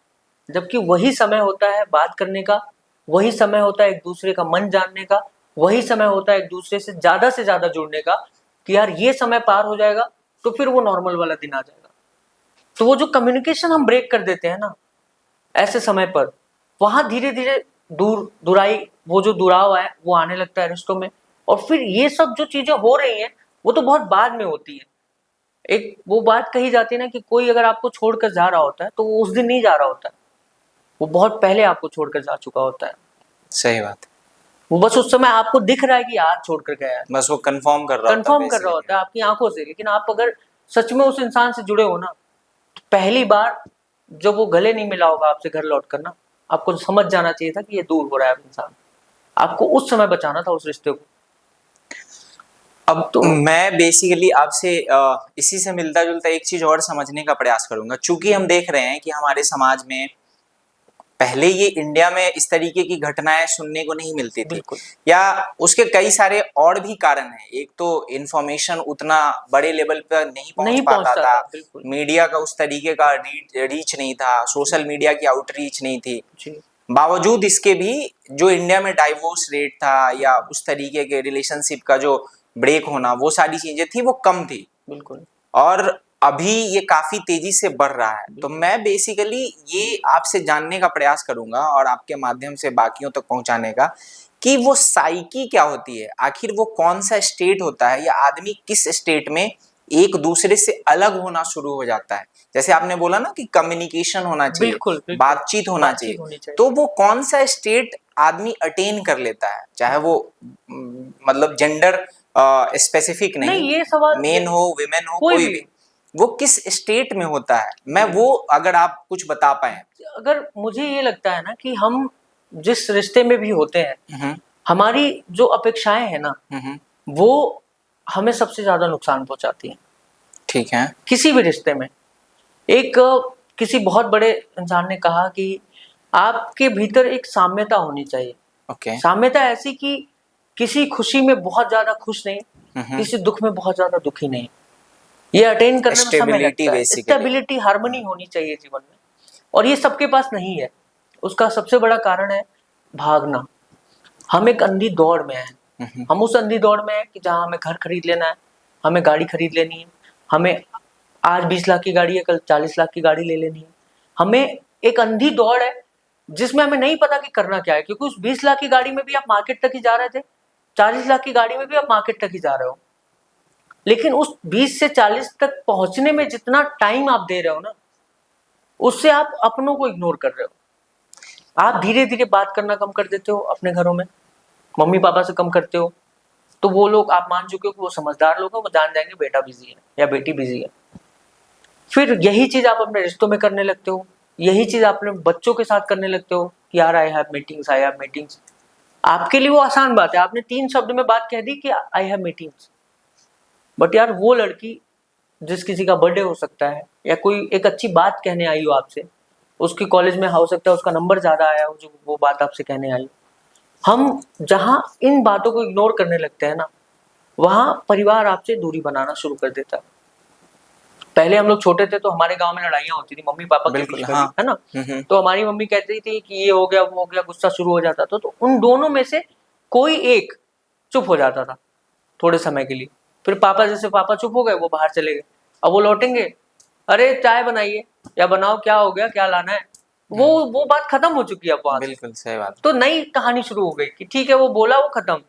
जबकि वही समय होता है बात करने का, वही समय होता है एक दूसरे का मन जानने का, वही समय होता है एक दूसरे से ज्यादा जुड़ने का कि यार ये समय पार हो जाएगा तो फिर वो नॉर्मल वाला दिन आ जाएगा। तो वो जो कम्युनिकेशन हम ब्रेक कर देते हैं ना ऐसे समय पर, वहां धीरे धीरे दुराई, वो जो दुराव है वो आने लगता है रिश्तों में। और फिर ये सब जो चीजें हो रही हैं वो तो बहुत बाद में होती है। एक वो बात कही जाती है ना कि कोई अगर आपको छोड़कर जा रहा होता है तो वो उस दिन नहीं जा रहा होता है, वो बहुत पहले आपको छोड़कर जा चुका होता है। सही बात। वो बस उस समय आपको दिख रहा है कि आज छोड़कर गया है, बस वो कंफर्म कर रहा होता है आपकी आंखों से। लेकिन आप अगर सच में उस इंसान से जुड़े हो ना, तो पहली बार जब वो गले नहीं मिला होगा आपसे घर लौट कर ना, आपको समझ जाना चाहिए था कि ये दूर हो रहा है इंसान। आपको उस समय बचाना था उस रिश्ते को। अब तो मैं बेसिकली आपसे इसी से मिलता जुलता एक चीज और समझने का प्रयास करूंगा। चूंकि हम देख रहे हैं कि हमारे समाज में पहले ये इंडिया में इस तरीके की घटनाएं सुनने को नहीं मिलती थी, या उसके कई सारे और भी कारण हैं। एक तो इन्फॉर्मेशन उतना बड़े लेवल पर नहीं पहुंच पाता था, मीडिया का उस तरीके का रीच नहीं था, सोशल मीडिया की आउटरीच नहीं थी। बावजूद इसके भी जो इंडिया में डाइवोर्स रेट था या उस तरीके के रिलेशनशिप का जो ब्रेक होना, वो सारी चीजें थी वो कम थी। बिल्कुल। और अभी ये काफी तेजी से बढ़ रहा है। तो मैं बेसिकली ये आपसे जानने का प्रयास करूंगा और आपके माध्यम से बाकियों तक पहुंचाने का कि वो साइकी क्या होती है, आखिर वो कौन सा स्टेट होता है, या आदमी किस स्टेट में एक दूसरे से अलग होना शुरू हो जाता है। जैसे आपने बोला ना कि कम्युनिकेशन होना चाहिए, बिल्कुल। बातचीत होना चाहिए। तो वो कौन सा स्टेट आदमी अटेन कर लेता है, चाहे वो मतलब जेंडर स्पेसिफिक नहीं, ये सवाल मेन हो विमेन हो कोई भी, वो किस स्टेट में होता है, मैं वो अगर आप कुछ बता पाए। अगर मुझे ये लगता है ना कि हम जिस रिश्ते में भी होते हैं, हमारी जो अपेक्षाएं हैं ना, वो हमें सबसे ज्यादा नुकसान पहुंचाती हैं। ठीक है। किसी भी रिश्ते में किसी बहुत बड़े इंसान ने कहा कि आपके भीतर एक साम्यता होनी चाहिए। साम्यता ऐसी कि किसी खुशी में बहुत ज्यादा खुश नहीं, किसी दुख में बहुत ज्यादा दुखी नहीं। ये अटेन करने में समय लगता है। स्टेबिलिटी, हार्मनी होनी चाहिए जीवन में, और ये सबके पास नहीं है। उसका सबसे बड़ा कारण है भागना। हम एक अंधी दौड़ में हैं। हम उस अंधी दौड़ में हैं कि जहां हमें घर खरीद लेना है, हमें गाड़ी खरीद लेनी है, हमें आज 20 लाख की गाड़ी है, कल 40 लाख की गाड़ी ले लेनी है। हमें एक अंधी दौड़ है जिसमें हमें नहीं पता कि करना क्या है, क्योंकि उस 20 लाख की गाड़ी में भी आप मार्केट तक ही जा रहे थे, 40 लाख की गाड़ी में भी आप मार्केट तक ही जा रहे हो, लेकिन उस 20 से 40 तक पहुंचने में जितना टाइम आप दे रहे हो ना, उससे आप अपनों को इग्नोर कर रहे हो। आप धीरे धीरे बात करना कम कर देते हो अपने घरों में, मम्मी पापा से कम करते हो, तो वो लोग, आप मान चुके हो कि वो समझदार लोग हैं, वो जान जाएंगे बेटा बिजी है या बेटी बिजी है। फिर यही चीज आप अपने रिश्तों में करने लगते हो, यही चीज आप अपने बच्चों के साथ करने लगते हो कि यार आई हैव मीटिंग्स। आपके लिए वो आसान बात है, आपने 3 शब्द में बात कह दी कि आई हैव मीटिंग्स, बट यार वो लड़की जिस किसी का बर्थडे हो सकता है या कोई एक अच्छी बात कहने आई हो आपसे, उसकी कॉलेज में हो सकता है उसका नंबर ज्यादा आया हो जो वो बात आपसे कहने आई, हम जहां इन बातों को इग्नोर करने लगते हैं ना, वहां परिवार आपसे दूरी बनाना शुरू कर देता है। पहले हम लोग छोटे थे तो हमारे गांव में लड़ाइयाँ होती थी मम्मी पापा के बिल्कुल, बीच में हाँ। भी, है ना। तो हमारी मम्मी कहती थी कि ये हो गया वो हो गया, गुस्सा शुरू हो जाता था, तो उन दोनों में से कोई एक चुप हो जाता था थोड़े समय के लिए। फिर पापा चुप हो गए, वो बाहर चले गए, अब वो लौटेंगे, अरे चाय बनाइए या बनाओ, क्या हो गया, क्या लाना है, वो बात खत्म हो चुकी है अब वहां से। बिल्कुल सही बात। तो नई कहानी शुरू हो गई कि ठीक है वो बोला, वो खत्म।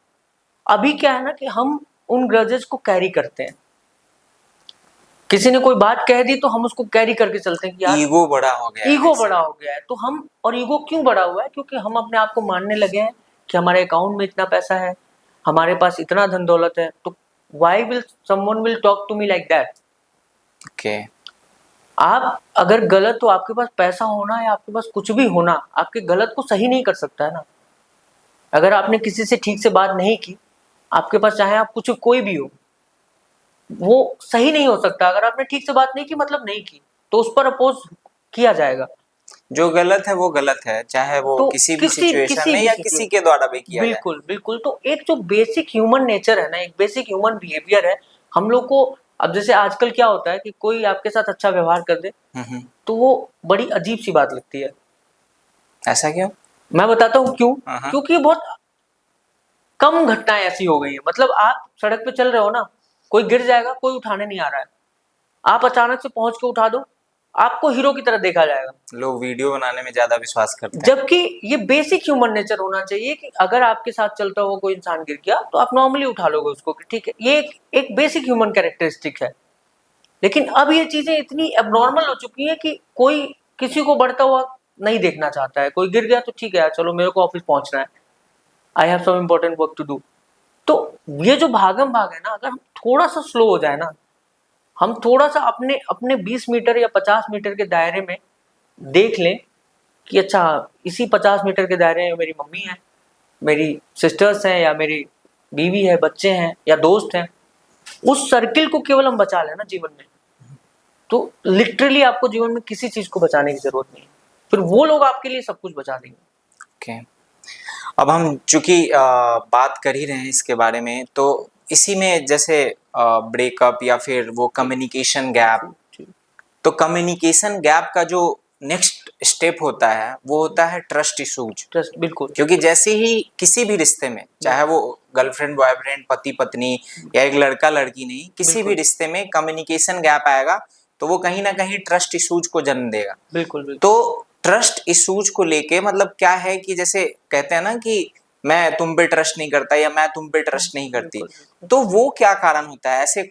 अभी क्या है ना कि हम उन ग्रजेस को कैरी करते हैं, किसी ने कोई बात कह दी तो हम उसको कैरी करके चलते हैं कि यार ईगो बड़ा हो गया है ईगो इससे। बड़ा हो गया है। तो हम, और ईगो क्यों बड़ा हुआ है, क्योंकि हम अपने आप को मानने लगे हैं कि हमारे अकाउंट में इतना पैसा है, हमारे पास इतना धन दौलत है, तो why will someone will talk to me like that. Okay. आप अगर गलत हो, आपके पास पैसा होना या आपके पास कुछ भी होना आपके गलत को सही नहीं कर सकता है ना। अगर आपने किसी से ठीक से बात नहीं की, आपके पास चाहे आप कुछ कोई भी हो, वो सही नहीं हो सकता। अगर आपने ठीक से बात नहीं की मतलब नहीं की, तो उस पर अपोज किया जाएगा। जो गलत है वो गलत है, चाहे वो तो किसी भी सिचुएशन में या किसी के द्वारा भी किया जाए। बिल्कुल बिल्कुल। तो एक जो बेसिक ह्यूमन नेचर है ना, एक बेसिक ह्यूमन बिहेवियर है हम लोग को। अब जैसे आजकल क्या होता है कि कोई आपके साथ अच्छा व्यवहार कर दे तो वो बड़ी अजीब सी बात लगती है। ऐसा क्यों? मैं बताता हूँ क्यों। हाँ। क्योंकि बहुत कम घटनाएं ऐसी हो गई है। मतलब आप सड़क पे चल रहे हो ना, कोई गिर जाएगा, कोई उठाने नहीं आ रहा है, आप अचानक से पहुंच के उठा दो, आपको हीरो की तरह देखा जाएगा। लोग वीडियो बनाने में ज्यादा विश्वास करते हैं। जबकि ये बेसिक ह्यूमन नेचर होना चाहिए कि अगर आपके साथ चलता हुआ कोई इंसान गिर गया तो आप नॉर्मली उठा लोगे उसको कि ठीक है। ये एक बेसिक ह्यूमन कैरेक्टरिस्टिक है। लेकिन अब ये चीजें इतनी एबनॉर्मल हो चुकी हैं कि कोई किसी को बढ़ता हुआ नहीं देखना चाहता है। कोई गिर गया तो ठीक है यार, चलो मेरे को ऑफिस पहुंचना है, I have some important work to do. तो ये जो भागम भाग है ना, अगर हम थोड़ा सा स्लो हो जाए ना, हम थोड़ा सा अपने अपने 20 मीटर या 50 मीटर के दायरे में देख लें कि अच्छा इसी 50 मीटर के दायरे में मेरी मम्मी है, मेरी सिस्टर्स हैं, या मेरी बीवी है, बच्चे हैं या दोस्त हैं, उस सर्किल को केवल हम बचा लें ना जीवन में, तो लिटरली आपको जीवन में किसी चीज को बचाने की जरूरत नहीं है। फिर वो लोग आपके लिए सब कुछ बचा देंगे। ओके। अब हम चूंकि बात कर ही रहे हैं इसके बारे में, तो इसी में जैसे ब्रेकअप या फिर वो कम्युनिकेशन गैप, तो कम्युनिकेशन गैप का जो नेक्स्ट स्टेप होता है वो होता है ट्रस्ट इशूज। ट्रस्ट, बिल्कुल। क्योंकि जैसे ही किसी भी रिश्ते में, चाहे वो गर्लफ्रेंड बॉयफ्रेंड, पति पत्नी या एक लड़का लड़की, नहीं, किसी भी रिश्ते में कम्युनिकेशन गैप आएगा तो वो कहीं ना कहीं ट्रस्ट इशूज को जन्म देगा। बिल्कुल। तो ट्रस्ट इशूज को लेके मतलब क्या है कि जैसे कहते हैं ना कि मैं तुम पे ट्रस्ट नहीं करता या मैं तुम पे ट्रस्ट नहीं करती, तो वो क्या कारण होता है ऐसे,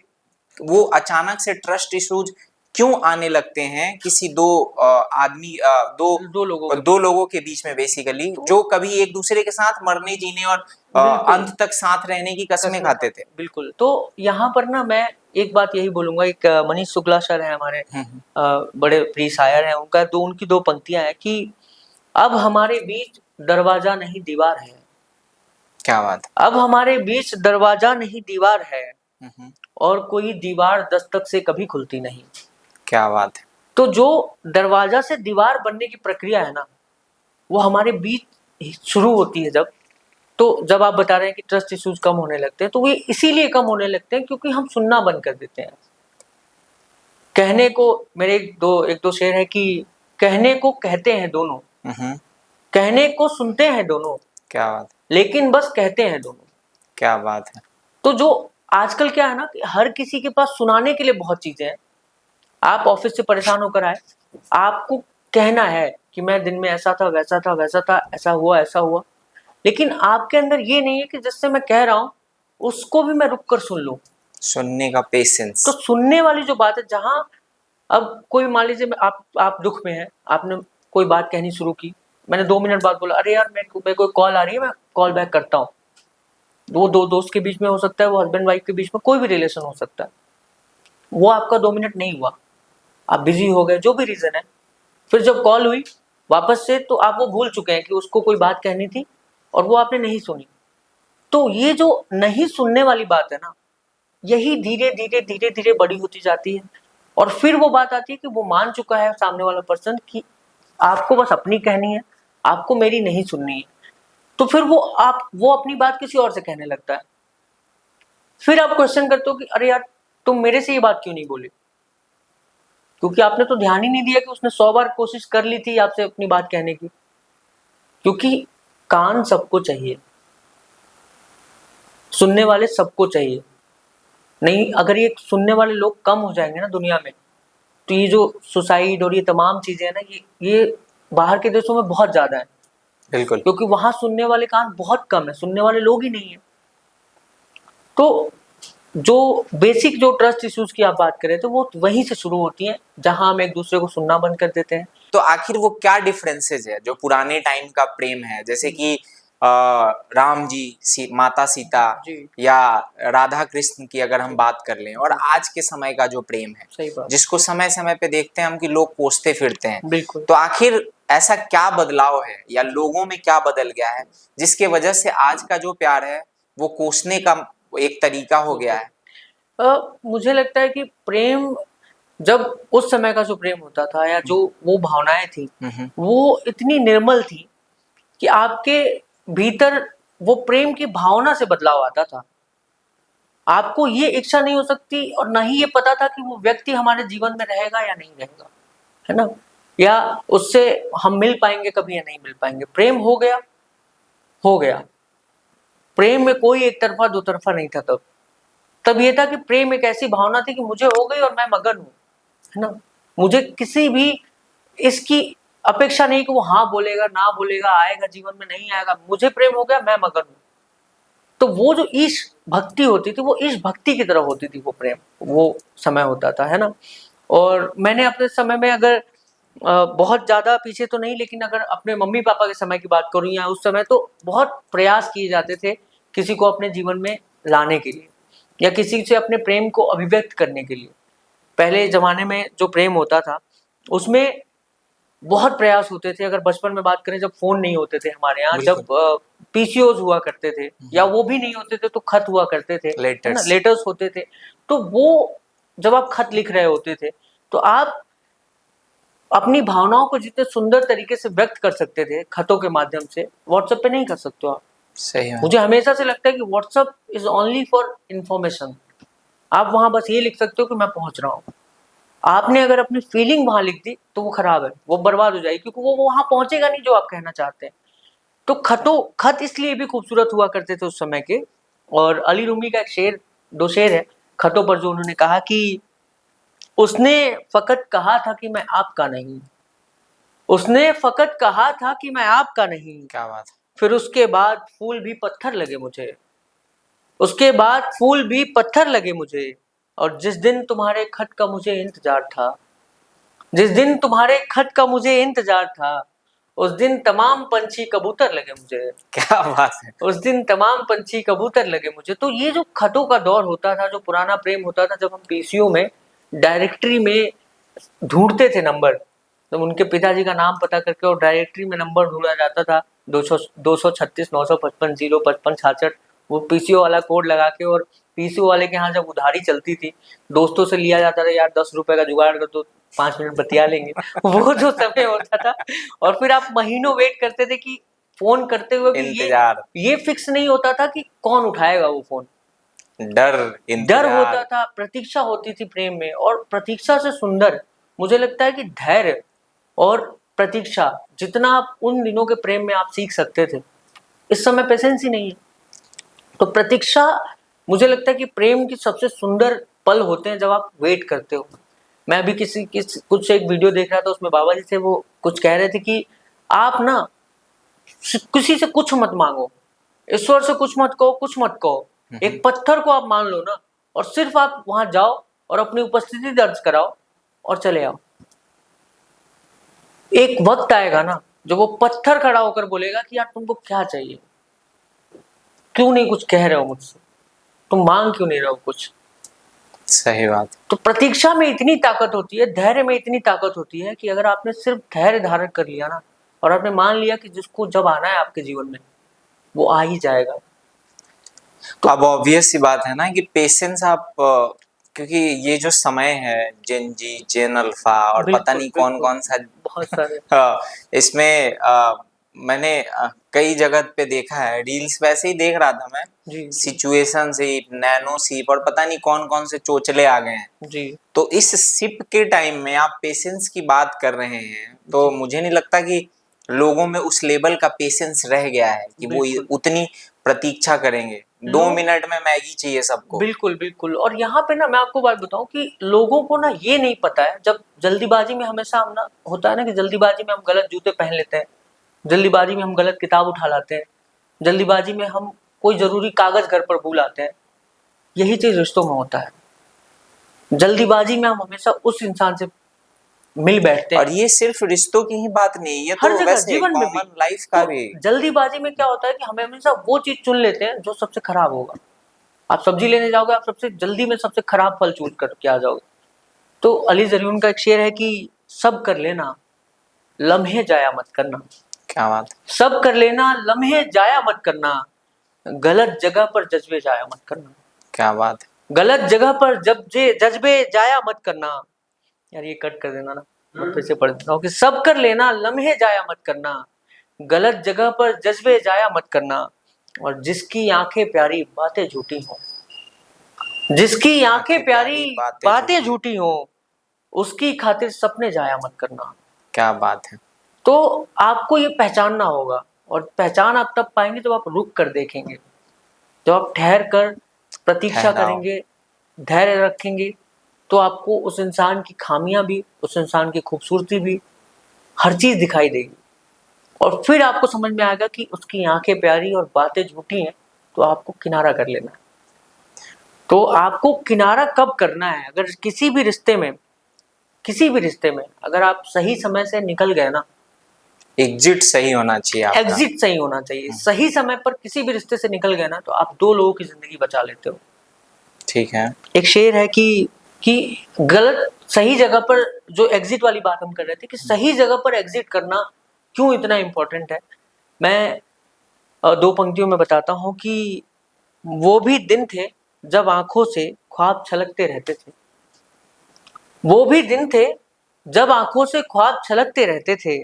वो अचानक से ट्रस्ट इशूज क्यों आने लगते हैं किसी आदमी, दो लोगों के बीच में, बेसिकली जो कभी एक दूसरे के साथ मरने जीने और अंत तक साथ रहने की कसमें खाते थे। बिल्कुल। तो यहाँ पर ना मैं एक बात यही बोलूंगा, एक मनीष शुक्ला सर है हमारे बड़े प्रिय शायर हैं, उनकी 2 पंक्तियां हैं कि अब हमारे बीच दरवाजा नहीं दीवार है। क्या बात। अब हमारे बीच दरवाजा नहीं दीवार है, और कोई दीवार दस्तक से कभी खुलती नहीं। क्या बात है। तो जो दरवाजा से दीवार बनने की प्रक्रिया है ना, वो हमारे बीच शुरू होती है जब आप बता रहे हैं कि ट्रस्ट इश्यूज कम होने लगते हैं, तो ये इसीलिए कम होने लगते हैं क्योंकि हम सुनना बंद कर देते हैं। कहने को, मेरे एक दो शेर है कि कहने को कहते हैं दोनों, कहने को सुनते हैं दोनों, क्या बात, लेकिन बस कहते हैं दोनों। क्या बात है। तो जो आजकल क्या है ना कि हर किसी के पास सुनाने के लिए बहुत चीजें हैं। आप ऑफिस से परेशान होकर आए, आपको कहना है कि मैं दिन में ऐसा था, वैसा था, वैसा था, ऐसा हुआ, लेकिन आपके अंदर ये नहीं है कि जिससे मैं कह रहा हूँ उसको भी मैं रुक कर सुन लूं। सुनने का पेशेंस। तो सुनने वाली जो बात है, जहां अब कोई मान लीजिए आप दुख में हैं, आपने कोई बात कहनी शुरू की, मैंने 2 मिनट बाद बोला अरे यार मेरे को कॉल आ रही है, मैं कॉल बैक करता हूँ। वो दो दोस्त के बीच में हो सकता है, वो हस्बैंड वाइफ के बीच में कोई भी रिलेशन हो सकता है, वो आपका 2 मिनट नहीं हुआ, आप बिजी हो गए, जो भी रीजन है। फिर जब कॉल हुई वापस से, तो आप वो भूल चुके हैं कि उसको कोई बात कहनी थी और वो आपने नहीं सुनी। तो ये जो नहीं सुनने वाली बात है ना, यही धीरे धीरे बड़ी होती जाती है। और फिर वो बात आती है कि वो मान चुका है सामने वाला पर्सन कि आपको बस अपनी कहनी है, आपको मेरी नहीं सुननी है। तो फिर वो अपनी बात किसी और से कहने लगता है। फिर आप क्वेश्चन करते हो कि अरे यार तुम मेरे से ये बात क्यों नहीं बोली, क्योंकि आपने तो ध्यान ही नहीं दिया कि उसने 100 बार कोशिश कर ली थी आपसे अपनी बात कहने की। क्योंकि कान सबको चाहिए, सुनने वाले सबको चाहिए। नहीं, अगर ये सुनने वाले लोग कम हो जाएंगे ना दुनिया में, तो ये जो सुसाइड और ये तमाम चीजें हैं ना, ये बाहर के देशों में बहुत ज्यादा है। बिल्कुल। क्योंकि वहां सुनने वाले कान बहुत कम है, सुनने वाले लोग ही नहीं है। तो जो बेसिक जो ट्रस्ट इश्यूज की आप बात करें, तो वो वहीं से शुरू होती हैं, जहां हम एक दूसरे को सुनना बंद कर देते हैं। तो आखिर वो क्या डिफरेंसेस है जो पुराने टाइम का प्रेम है, जैसे कि राम जी, माता सीता जी। या राधा कृष्ण की अगर हम बात कर लें, और आज के समय का जो प्रेम है, सही बात। जिसको समय समय पे देखते हैं हम कि लोग कोसते फिरते हैं। बिल्कुल। तो आखिर ऐसा क्या बदलाव है या लोगों में क्या बदल गया है जिसके वजह से आज का जो प्यार है वो कोसने का एक तरीका हो गया है? मुझे लगता है कि प्रेम, जब उस समय का जो प्रेम होता था या जो वो भावनाएं थी, वो इतनी निर्मल थी कि आपके भीतर वो प्रेम की भावना से बदलाव आता था। आपको ये इच्छा नहीं हो सकती और ना ही ये पता था कि वो व्यक्ति हमारे जीवन में रहेगा या नहीं रहेगा, है ना, या उससे हम मिल पाएंगे कभी या नहीं मिल पाएंगे। प्रेम हो गया। प्रेम में कोई एक तरफा दो तरफा नहीं था। तब ये था कि प्रेम एक ऐसी भावना थी कि मुझे हो गई और मैं मगन हूँ, है ना। मुझे किसी भी इसकी अपेक्षा नहीं कि वो हाँ बोलेगा, ना बोलेगा, आएगा जीवन में, नहीं आएगा। मुझे प्रेम हो गया, मैं मगन हूँ। तो वो जो ईश भक्ति होती थी, वो ईश भक्ति की तरह होती थी वो प्रेम, वो समय होता था, है ना। और मैंने अपने समय में, अगर बहुत ज्यादा पीछे तो नहीं, लेकिन अगर अपने मम्मी पापा के समय की बात करूं या उस समय, तो बहुत प्रयास किए जाते थे किसी को अपने जीवन में लाने के लिए या किसी से अपने प्रेम को अभिव्यक्त करने के लिए। पहले जमाने में जो प्रेम होता था उसमें बहुत प्रयास होते थे। अगर बचपन में बात करें, जब फोन नहीं होते थे हमारे यहाँ, जब पीसीओज हुआ करते थे, या वो भी नहीं होते थे तो खत हुआ करते थे, है ना, लेटर्स होते थे। तो वो जब आप खत लिख रहे होते थे, तो आप अपनी भावनाओं को जितने सुंदर तरीके से व्यक्त कर सकते थे खतों के माध्यम से, व्हाट्सएप पे नहीं कर सकते हो आप। सही है। मुझे हमेशा से लगता है कि WhatsApp is only for information. आप वहां बस ये लिख सकते हो कि मैं पहुंच रहा हूँ। आपने अगर अपनी फीलिंग वहां लिख दी तो वो खराब है, वो बर्बाद हो जाएगी, क्योंकि वो वहां पहुंचेगा नहीं जो आप कहना चाहते हैं। तो खत इसलिए भी खूबसूरत हुआ करते थे उस समय के। और अली रूमी का एक शेर, 2 शेर है खतों पर, जो उन्होंने कहा कि उसने फकत कहा था कि मैं आपका नहीं, उसने फकत कहा था कि मैं आपका नहीं, क्या बात है। फिर उसके बाद फूल भी पत्थर लगे मुझे, उसके बाद फूल भी पत्थर लगे मुझे। और जिस दिन तुम्हारे खत का मुझे इंतजार था, जिस दिन तुम्हारे खत का मुझे इंतजार था, उस दिन तमाम पंछी कबूतर लगे मुझे। क्या बात है। उस दिन तमाम पंछी कबूतर लगे मुझे। तो ये जो खतों का दौर होता था, जो पुराना प्रेम होता था, जब हम पीसीओ में डायरेक्टरी में ढूंढते थे नंबर, तो उनके पिताजी का नाम पता करके और डायरेक्टरी में नंबर ढूंढा जाता था, 236 955 055 66, वो पीसीओ वाला कोड लगा के। और पीसीओ वाले के यहाँ जब उधारी चलती थी, दोस्तों से लिया जाता था, यार 10 रुपए का जुगाड़ कर दो, 5 मिनट बतिया लेंगे। वो जो समय होता था, और फिर आप महीनों वेट करते थे कि फोन करते हुए भी ये फिक्स नहीं होता था कि कौन उठाएगा वो फोन। डर होता था, प्रतीक्षा होती थी प्रेम में। और प्रतीक्षा से सुंदर मुझे लगता है कि धैर्य और प्रतीक्षा, जितना आप उन दिनों के प्रेम में आप सीख सकते थे, इस समय पेशेंस ही नहीं है। तो प्रतीक्षा, मुझे लगता है कि प्रेम की सबसे सुंदर पल होते हैं जब आप वेट करते हो। मैं अभी कुछ एक वीडियो देख रहा था, उसमें बाबा जी से वो कुछ कह रहे थे कि आप ना किसी से कुछ मत मांगो, ईश्वर से कुछ मत कहो, कुछ मत कहो, एक पत्थर को आप मान लो ना, और सिर्फ आप वहां जाओ और अपनी उपस्थिति दर्ज कराओ और चले आओ। एक वक्त आएगा ना जब वो पत्थर खड़ा होकर बोलेगा कि यार तुमको क्या चाहिए, क्यों नहीं कुछ कह रहे हो मुझसे, तुम मांग क्यों नहीं रहे हो कुछ। सही बात। तो प्रतीक्षा में इतनी ताकत होती है, धैर्य में इतनी ताकत होती है कि अगर आपने सिर्फ धैर्य धारण कर लिया ना, और आपने मान लिया कि जिसको जब आना है आपके जीवन में वो आ ही जाएगा। तो अब ऑब्वियस सी बात है ना कि पेशेंस आप क्योंकि ये जो समय है जेन जी, जेन अल्फा और पता नहीं कौन कौन सा बहुत सारे इसमें मैंने कई जगह पे देखा है, रील्स वैसे ही देख रहा था मैं, सिचुएशन शिप, नैनो शिप और पता नहीं कौन कौन से चोचले आ गए हैं जी। तो इस शिप के टाइम में आप पेशेंस की बात कर रहे हैं, तो मुझे नहीं लगता कि लोगों में उस लेवल का पेशेंस रह गया है कि वो उतनी प्रतीक्षा करेंगे। 2 मिनट में मैगी चाहिए सबको। बिल्कुल बिल्कुल। और यहाँ पे ना मैं आपको बात बताऊं कि लोगों को ना ये नहीं पता है, जब जल्दीबाजी में हमेशा हम ना होता है ना कि जल्दीबाजी में हम गलत जूते पहन लेते हैं, जल्दीबाजी में हम गलत किताब उठा लाते हैं, जल्दीबाजी में हम कोई जरूरी कागज घर पर भूल आते हैं। यही चीज रिश्तों में होता है, जल्दीबाजी में हम हमेशा उस इंसान से मिल बैठते हैं। और ये सिर्फ रिश्तों की ही बात नहीं, ये तो वैसे जीवन में कॉमन लाइफ का भी। जल्दीबाजी में क्या होता है कि हमें हमेशा वो चीज चुन लेते हैं जो सबसे खराब होगा। आप सब्जी लेने जाओगे, आप सबसे जल्दी में सबसे खराब फल चूज करके आ जाओगे। तो अली जरीउन का एक शेर है कि सब कर लेना, लम्हे जाया मत करना। क्या बात। सब कर लेना, लम्हे जाया मत करना, गलत जगह पर जज्बे जाया मत करना। क्या बात है। गलत जगह पर जज्बे जाया मत करना। यार ये कट कर देना ना, मैं फिर से पढ़ देता हूँ कि सब कर लेना, लम्हे जाया मत करना, गलत जगह पर जज्बे जाया मत करना, और जिसकी आंखें प्यारी बातें झूठी हो, जिसकी आंखें प्यारी बातें झूठी हो, उसकी खातिर सपने जाया मत करना। क्या बात है। तो आपको ये पहचानना होगा, और पहचान आप तब पाएंगे जब आप रुक कर देखेंगे, जब आप ठहर कर प्रतीक्षा करेंगे, धैर्य रखेंगे, तो आपको उस इंसान की खामियां भी, उस इंसान की खूबसूरती भी, हर चीज दिखाई देगी। और फिर आपको समझ में आएगा कि उसकी आंखें प्यारी और बातें झूठी हैं, तो आपको किनारा कर लेना है। तो आपको किनारा कब करना है? अगर किसी भी रिश्ते में अगर आप सही समय से निकल गए ना, एग्जिट सही होना चाहिए आपका। एग्जिट सही होना चाहिए। सही समय पर किसी भी रिश्ते से निकल गए ना, तो आप 2 लोगों की जिंदगी बचा लेते हो। ठीक है। एक शेर है कि गलत सही जगह पर, जो एग्जिट वाली बात हम कर रहे थे, कि सही जगह पर एग्जिट करना क्यों इतना इंपॉर्टेंट है। मैं 2 पंक्तियों में बताता हूँ कि वो भी दिन थे जब आंखों से ख्वाब छलकते रहते थे, वो भी दिन थे जब आंखों से ख्वाब छलकते रहते थे,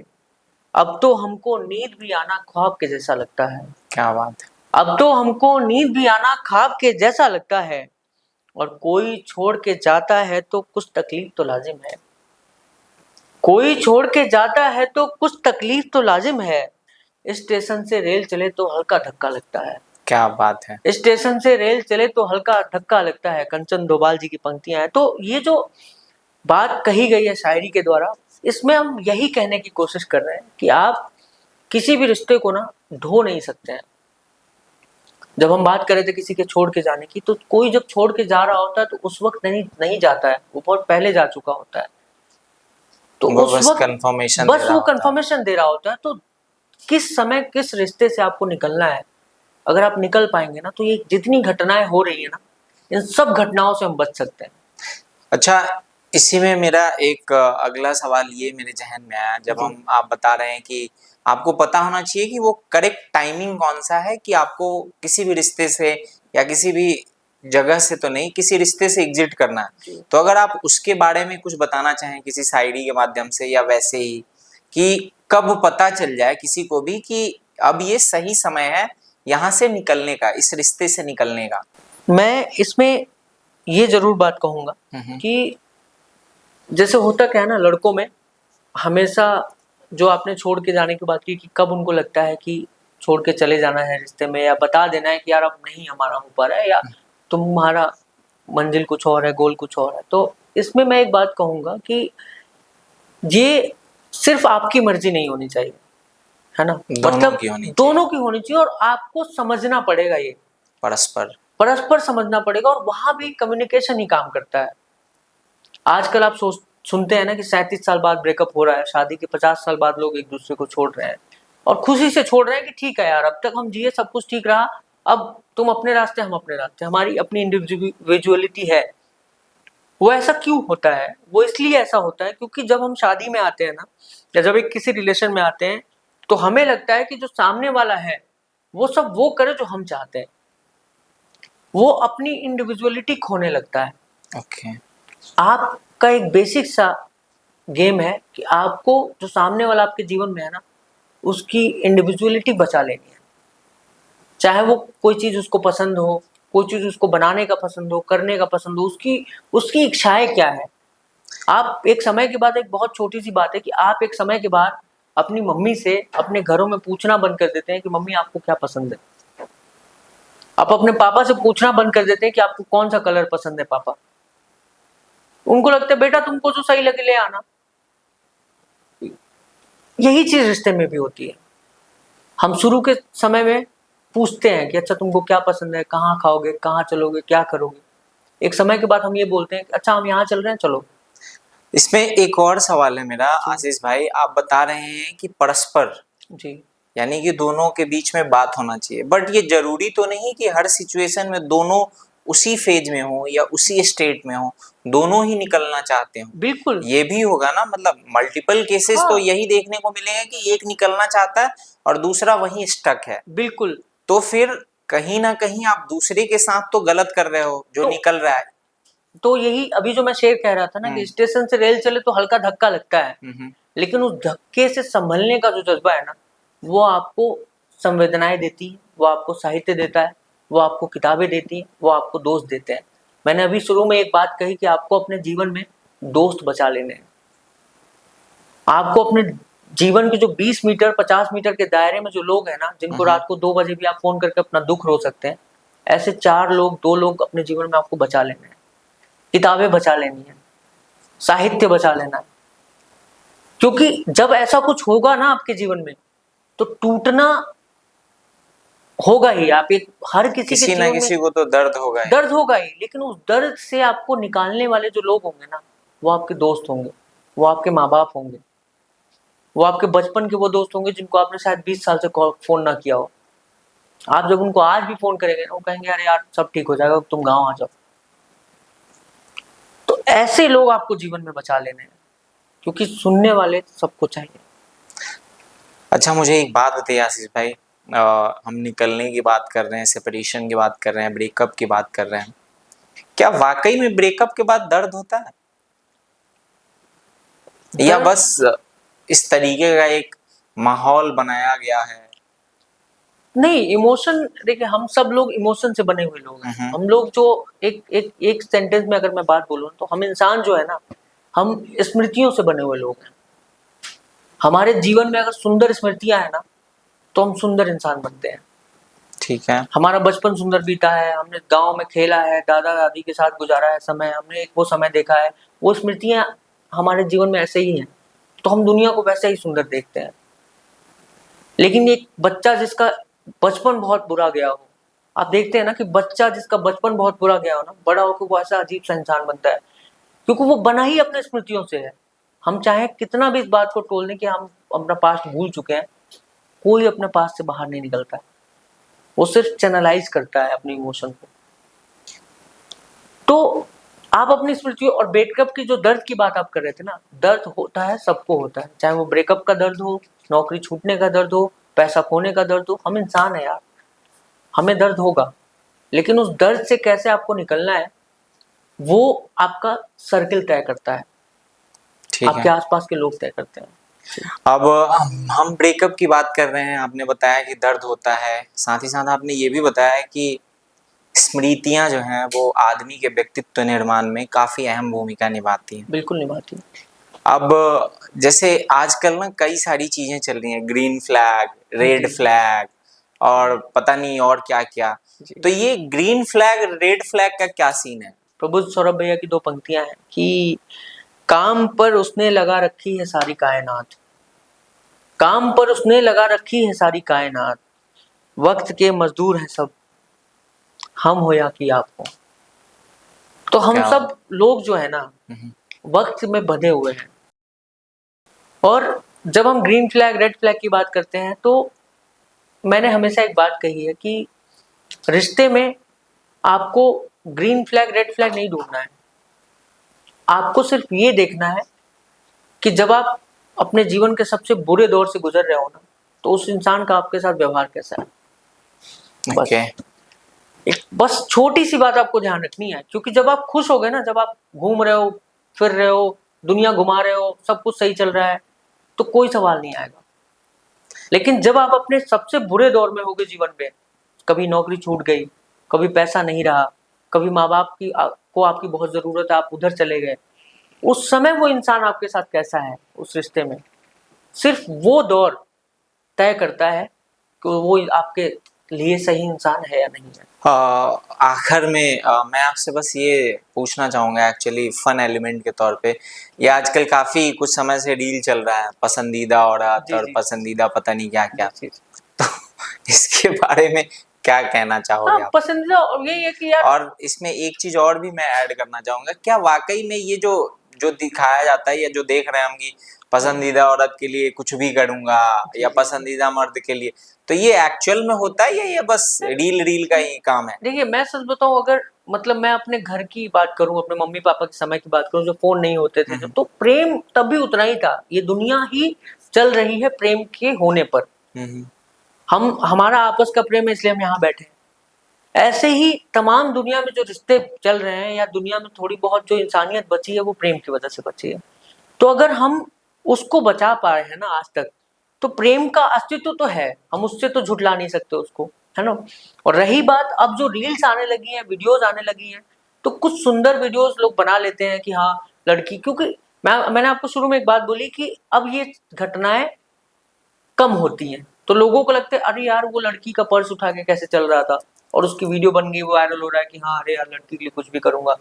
अब तो हमको नींद भी आना ख्वाब के जैसा लगता है। क्या बात है। अब तो हमको नींद भी आना ख्वाब के जैसा लगता है, और कोई छोड़ के जाता है तो कुछ तकलीफ तो लाजिम है, कोई छोड़ के जाता है तो कुछ तकलीफ तो लाजिम है, स्टेशन से रेल चले तो हल्का धक्का लगता है। क्या बात है। स्टेशन से रेल चले तो हल्का धक्का लगता है, कंचन डोभाल जी की पंक्तियां हैं। तो ये जो बात कही गई है शायरी के द्वारा, इसमें हम यही कहने की कोशिश कर रहे हैं कि आप किसी भी रिश्ते को ना ढो नहीं सकते हैं। जब हम बात कर रहे थे किसी के छोड़ के जाने की, तो कोई जब छोड़ के जा रहा होता है तो उस वक्त नहीं जाता है, वो बहुत पहले जा चुका होता है। तो उस वक्त बस वो कंफर्मेशन दे रहा होता है। तो किस समय किस रिश्ते से आपको निकलना है, अगर आप निकल पाएंगे ना, तो ये जितनी घटनाएं हो रही है ना, इन सब घटनाओं से हम बच सकते हैं। अच्छा, इसी में मेरा एक अगला सवाल ये मेरे जहन में आया, जब आप बता रहे हैं कि आपको पता होना चाहिए कि वो करेक्ट टाइमिंग कौन सा है कि आपको किसी भी रिश्ते से या किसी भी जगह से तो नहीं, किसी रिश्ते से एग्जिट करना है। तो अगर आप उसके बारे में कुछ बताना चाहें किसी शायरी के माध्यम से या वैसे ही, कि कब पता चल जाए किसी को भी कि अब ये सही समय है यहाँ से निकलने का, इस रिश्ते से निकलने का। मैं इसमें ये जरूर बात कहूंगा कि जैसे होता क्या है ना, लड़कों में हमेशा, जो आपने छोड़ के जाने की बात की कि कब उनको लगता है कि छोड़ के चले जाना है रिश्ते में, या बता देना है कि यार अब नहीं हमारा हो पा रहा है, या तुम्हारा मंजिल कुछ और है, गोल कुछ और है। तो इसमें मैं एक बात कहूंगा कि ये सिर्फ आपकी मर्जी नहीं होनी चाहिए, है ना, दोनों की होनी चाहिए। दोनों की होनी चाहिए, और आपको समझना पड़ेगा, ये परस्पर समझना पड़ेगा, और वहां भी कम्युनिकेशन ही काम करता है। आजकल आप सुनते हैं ना कि 37 साल बाद ब्रेकअप हो रहा है, शादी के 50 साल बाद लोग एक दूसरे को छोड़ रहे हैं, और खुशी से छोड़ रहे हैं कि ठीक है यार, अब तक हम जिए, सब कुछ ठीक रहा, अब तुम अपने रास्ते, हम अपने रास्ते, हमारी अपनी इंडिविजुअलिटी है। वो ऐसा क्यों होता है? वो इसलिए ऐसा होता है क्योंकि जब हम शादी में आते हैं ना, या जब एक किसी रिलेशन में आते हैं, तो हमें लगता है कि जो सामने वाला है वो सब वो करे जो हम चाहते हैं, वो अपनी इंडिविजुअलिटी खोने लगता है। ओके। आपका एक बेसिक सा गेम है कि आपको जो सामने वाला आपके जीवन में है ना, उसकी इंडिविजुअलिटी बचा लेनी है। चाहे वो कोई चीज उसको पसंद हो, कोई चीज उसको बनाने का पसंद हो, करने का पसंद हो, उसकी इच्छाएं क्या है। आप एक समय के बाद, एक बहुत छोटी सी बात है कि आप एक समय के बाद अपनी मम्मी से अपने घरों में पूछना बंद कर देते हैं कि मम्मी आपको क्या पसंद है। आप अपने पापा से पूछना बंद कर देते हैं कि आपको कौन सा कलर पसंद है पापा। उनको लगता है बेटा तुमको जो सही लगे ले आना। यही चीज रिश्ते में भी होती है। हम शुरू के समय में पूछते हैं कि अच्छा तुमको क्या पसंद है, कहाँ खाओगे, कहाँ चलोगे, क्या करोगे। एक समय के बाद हम ये बोलते हैं कि अच्छा हम यहाँ चल रहे हैं, चलो। इसमें एक और सवाल है मेरा आशीष भाई, आप बता रहे हैं कि परस्पर, जी, यानी कि दोनों के बीच में बात होना चाहिए, बट ये जरूरी तो नहीं कि हर सिचुएशन में दोनों उसी फेज में हो या उसी स्टेट में हो, दोनों ही निकलना चाहते हो। बिल्कुल। ये भी होगा ना, मतलब मल्टीपल केसेस तो यही देखने को मिलेगा कि एक निकलना चाहता है और दूसरा वहीं स्टक है। बिल्कुल। तो फिर कहीं ना कहीं आप दूसरे के साथ तो गलत कर रहे हो जो निकल रहा है। तो यही अभी जो मैं शेर कह रहा था ना कि स्टेशन से रेल चले तो हल्का धक्का लगता है, लेकिन उस धक्के से संभलने का जो जज्बा है ना, वो आपको संवेदनाएं देती है, वो आपको साहित्य देता है, वो आपको किताबें देती है, वो आपको दोस्त देते हैं। मैंने अभी शुरू में एक बात कही कि आपको अपने जीवन में दोस्त बचा लेने हैं। आपको अपने जीवन के जो 20 मीटर 50 मीटर के दायरे में जो लोग हैं ना, जिनको रात को 2 बजे भी आप फोन करके अपना दुख रो सकते हैं, ऐसे 4 लोग 2 लोग अपने जीवन में आपको बचा लेने हैं। किताबें बचा लेनी है, साहित्य बचा लेना है, क्योंकि जब ऐसा कुछ होगा ना आपके जीवन में, तो टूटना होगा ही। आप एक हर किसी ना किसी को तो दर्द होगा ही। दर्द होगा ही, लेकिन उस दर्द से आपको निकालने वाले जो लोग होंगे ना, वो आपके दोस्त होंगे, वो आपके माँ बाप होंगे, वो आपके बचपन के वो दोस्त होंगे जिनको आपने शायद 20 साल से फोन ना किया हो। आप जब उनको आज भी फोन करेंगे ना, वो कहेंगे अरे यार सब ठीक हो जाएगा, तुम गाँव आ जाओ। तो ऐसे लोग आपको जीवन में बचा लेने हैं, क्योंकि सुनने वाले सबको चाहिए। अच्छा मुझे एक बात बताइए आशीष भाई, हम निकलने की बात कर रहे हैं, सेपरेशन की बात कर रहे हैं, ब्रेकअप की बात कर रहे हैं, क्या वाकई में ब्रेकअप के बाद दर्द होता है या बस इस तरीके का एक माहौल बनाया गया है? नहीं, इमोशन देखिए, हम सब लोग इमोशन से बने हुए लोग हैं। हम लोग जो एक सेंटेंस में अगर मैं बात बोलूं तो हम इंसान जो है ना, हम स्मृतियों से बने हुए लोग हैं। हमारे जीवन में अगर सुंदर स्मृतियां है ना, तो हम सुंदर इंसान बनते हैं। ठीक है। हमारा बचपन सुंदर बीता है, हमने गांव में खेला है, दादा दादी के साथ गुजारा है समय, हमने एक वो समय देखा है, वो स्मृतियां हमारे जीवन में ऐसे ही हैं, तो हम दुनिया को वैसे ही सुंदर देखते हैं। लेकिन एक बच्चा जिसका बचपन बहुत बुरा गया हो, आप देखते हैं ना कि बच्चा जिसका बचपन बहुत बुरा गया हो ना, बड़ा होकर वो ऐसा अजीब सा इंसान बनता है, क्योंकि वो बना ही अपने स्मृतियों से है। हम चाहे कितना भी इस बात को टोल दें कि हम अपना पास्ट भूल चुके हैं, कोई अपने पास्ट से बाहर नहीं निकलता है। वो सिर्फ चैनलाइज करता है अपने इमोशन को। तो आप अपनी स्मृतियों और ब्रेकअप की जो दर्द की बात आप कर रहे थे ना, दर्द होता है, सबको होता है, चाहे वो ब्रेकअप का दर्द हो, नौकरी छूटने का दर्द हो, पैसा खोने का दर्द हो। हम इंसान है यार, हमें दर्द होगा, लेकिन उस दर्द से कैसे आपको निकलना है, वो आपका सर्किल तय करता है, आपके आसपास के लोग तय करते हैं। अब हम ब्रेकअप की बात कर रहे हैं, आपने बताया कि दर्द होता है, साथ ही साथ आपने ये भी बताया कि स्मृतियां जो हैं वो आदमी के व्यक्तित्व निर्माण में काफी अहम भूमिका निभाती हैं। बिल्कुल निभाती हैं। अब जैसे आजकल ना कई सारी चीजें चल रही हैं, ग्रीन फ्लैग, रेड फ्लैग और पता नहीं और क्या क्या, तो ये ग्रीन फ्लैग रेड फ्लैग का क्या सीन है? प्रबुद्ध सौरभ भैया की 2 पंक्तियां हैं कि काम पर उसने लगा रखी है सारी कायनात, काम पर उसने लगा रखी है सारी कायनात, वक्त के मजदूर हैं सब, हम हो या कि आप हो। तो हम क्या सब लोग जो है ना वक्त में बंधे हुए हैं। और जब हम ग्रीन फ्लैग रेड फ्लैग की बात करते हैं तो मैंने हमेशा एक बात कही है कि रिश्ते में आपको ग्रीन फ्लैग रेड फ्लैग नहीं ढूंढना है, आपको सिर्फ ये देखना है कि जब आप अपने जीवन के सबसे बुरे दौर से गुजर रहे हो ना, तो उस इंसान का आपके साथ व्यवहार कैसा है। बस ओके। एक बस छोटी सी बात आपको ध्यान रखनी है, क्योंकि जब आप खुश हो गए ना, जब आप घूम रहे हो, फिर रहे हो, दुनिया घुमा रहे हो, सब कुछ सही चल रहा है, तो कोई सवाल नहीं आएगा। लेकिन जब आप अपने सबसे बुरे दौर में होगे जीवन में, कभी नौकरी छूट गई, कभी पैसा नहीं रहा, कभी माँ बाप को आपकी बहुत जरूरत है, आप उधर चले गए, उस समय वो इंसान आपके साथ कैसा है उस रिश्ते में, सिर्फ वो दौर तय करता है कि वो आपके लिए सही इंसान है या नहीं है। आखिर में मैं आपसे बस ये पूछना चाहूंगा, एक्चुअली फन एलिमेंट के तौर पे, ये आजकल काफी कुछ समय से रील चल रहा है, पसंदीदा औरत जी और जी पसंदीदा पता नहीं क्या क्या, जी। तो इसके बारे में क्या कहना चाहोगे हाँ, आप? पसंदीदा और यही है कि यार, और इसमें एक चीज और भी मैं ऐड करना चाहूंगा, क्या वाकई में ये जो जो दिखाया जाता है या जो देख रहे हैं हम कि पसंदीदा औरत के लिए कुछ भी करूंगा जी या जी। पसंदीदा मर्द के लिए, तो ये एक्चुअल में होता है या ये बस रील रील का ही काम है? देखिए मैं सच बताऊं, अगर मतलब मैं अपने घर की बात करूं, अपने मम्मी पापा के समय की बात करूं, जो फोन नहीं होते थे, हम्म तो प्रेम तब भी उतना ही था। ये दुनिया ही चल रही है प्रेम के होने पर। हम्म हम हमारा आपस का प्रेम है, इसलिए हम यहाँ बैठे हैं। ऐसे ही तमाम दुनिया में जो रिश्ते चल रहे हैं, या दुनिया में थोड़ी बहुत जो इंसानियत बची है, वो प्रेम की वजह से बची है। तो अगर हम उसको बचा पाए हैं ना आज तक, तो प्रेम का अस्तित्व तो है, हम उससे तो झुठला नहीं सकते उसको, है ना। और रही बात, अब जो रील्स आने लगी हैं, वीडियोस आने लगी हैं, तो कुछ सुंदर वीडियोस लोग बना लेते हैं कि हाँ लड़की, क्योंकि मैंने आपको शुरू में एक बात बोली कि अब ये घटनाएं कम होती हैं, तो लोगों को लगता है अरे यार वो लड़की का पर्स उठा के कैसे चल रहा था, और उसकी वीडियो बन गई, वो वायरल हो रहा है कि हाँ अरे यार लड़की के लिए कुछ भी करूंगा।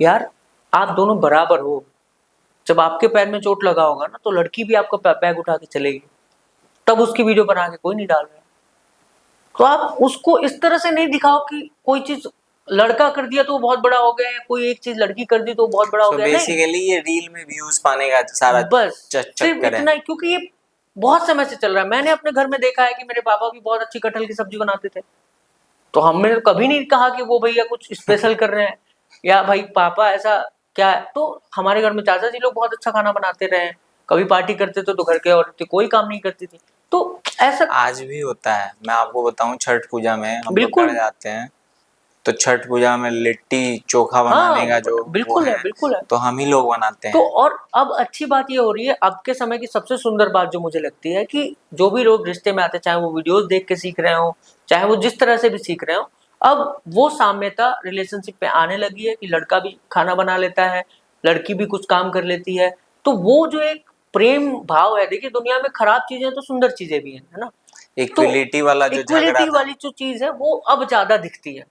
यार आप दोनों बराबर हो। जब आपके पैर में चोट लगा होगा ना, तो लड़की भी आपका बैग उठा के चलेगी, तब उसकी वीडियो बना के कोई नहीं डाल रहा है। तो आप उसको इस तरह से नहीं दिखाओ कि कोई चीज लड़का कर दिया तो वो बहुत बड़ा हो गया है, कोई एक चीज लड़की कर दी तो वो बहुत बड़ा हो सो गया, नहीं। बेसिकली ये रील में व्यूज पाने का सारा बस सिर्फ चक्कर है। इतना ही, क्योंकि ये बहुत समय से चल रहा है। मैंने अपने घर में देखा है कि मेरे पापा भी बहुत अच्छी कटहल की सब्जी बनाते थे, तो हमने कभी नहीं कहा कि वो भैया कुछ स्पेशल कर रहे हैं, या भाई पापा ऐसा क्या है। तो हमारे घर में चाचा जी लोग बहुत अच्छा खाना बनाते रहे हैं, कभी पार्टी करते थे तो घर के औरतें कोई काम नहीं करती थी, तो ऐसा आज भी होता है। मैं आपको बताऊं, छठ पूजा में हम लोग बिल्कुल। घर जाते हैं, तो छठ पूजा में लिट्टी चोखा बनाने हाँ का जो वो बिल्कुल है, है, बिल्कुल है। तो हम ही लोग बनाते तो हैं। और अब अच्छी बात ये हो रही है, अब के समय की सबसे सुंदर बात जो मुझे लगती है कि जो भी लोग रिश्ते में आते हैं, चाहे वो वीडियोस देख के सीख रहे हो, चाहे वो जिस तरह से भी सीख रहे हो, अब वो साम्यता रिलेशनशिप पे आने लगी है कि लड़का भी खाना बना लेता है, लड़की भी कुछ काम कर लेती है। तो वो जो एक प्रेम भाव है, देखिए दुनिया में खराब चीजें तो सुंदर चीजें भी हैं, है ना। तो इक्विलिटी वाला जो झगड़ा इक्वलिटी था, वाली जो चीज है वो अब ज्यादा दिखती है।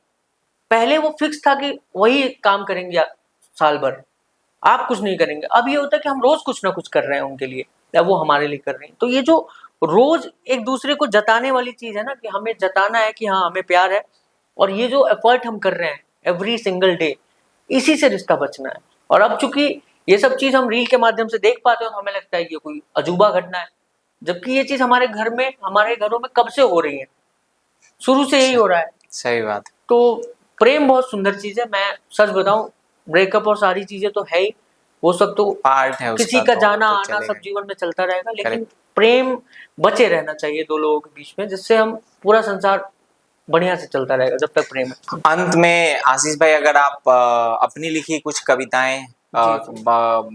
पहले वो फिक्स था कि वही काम करेंगे साल भर, आप कुछ नहीं करेंगे। अब ये होता है कि हम रोज कुछ ना कुछ कर रहे हैं उनके लिए, या वो हमारे लिए कर रहे हैं। तो ये जो रोज एक दूसरे को जताने वाली चीज है ना, कि हमें जताना है कि हाँ हमें प्यार है, और ये जो एफर्ट हम कर रहे हैं एवरी सिंगल डे, इसी से रिश्ता बचना है। और अब चूंकि ये सब चीज हम रील के माध्यम से देख पाते हैं, तो हमें लगता है कि ये कोई अजूबा घटना है, जबकि ये चीज हमारे घर में, हमारे घरों में कब से हो रही है, शुरू से यही हो रहा है। सही बात। तो प्रेम बहुत सुंदर चीज है। मैं सच बताऊं, ब्रेकअप और सारी चीजें तो है ही, वो सब तो पार्ट है किसी उसका, का तो जाना तो आना सब चलेगा। जीवन में चलता रहेगा, लेकिन करेक्ट। प्रेम बचे रहना चाहिए दो लोगों के बीच में, जिससे हम पूरा संसार बढ़िया से चलता रहेगा जब तक प्रेम है। अंत में आशीष भाई, अगर आप अपनी लिखी कुछ कविताएं जी जी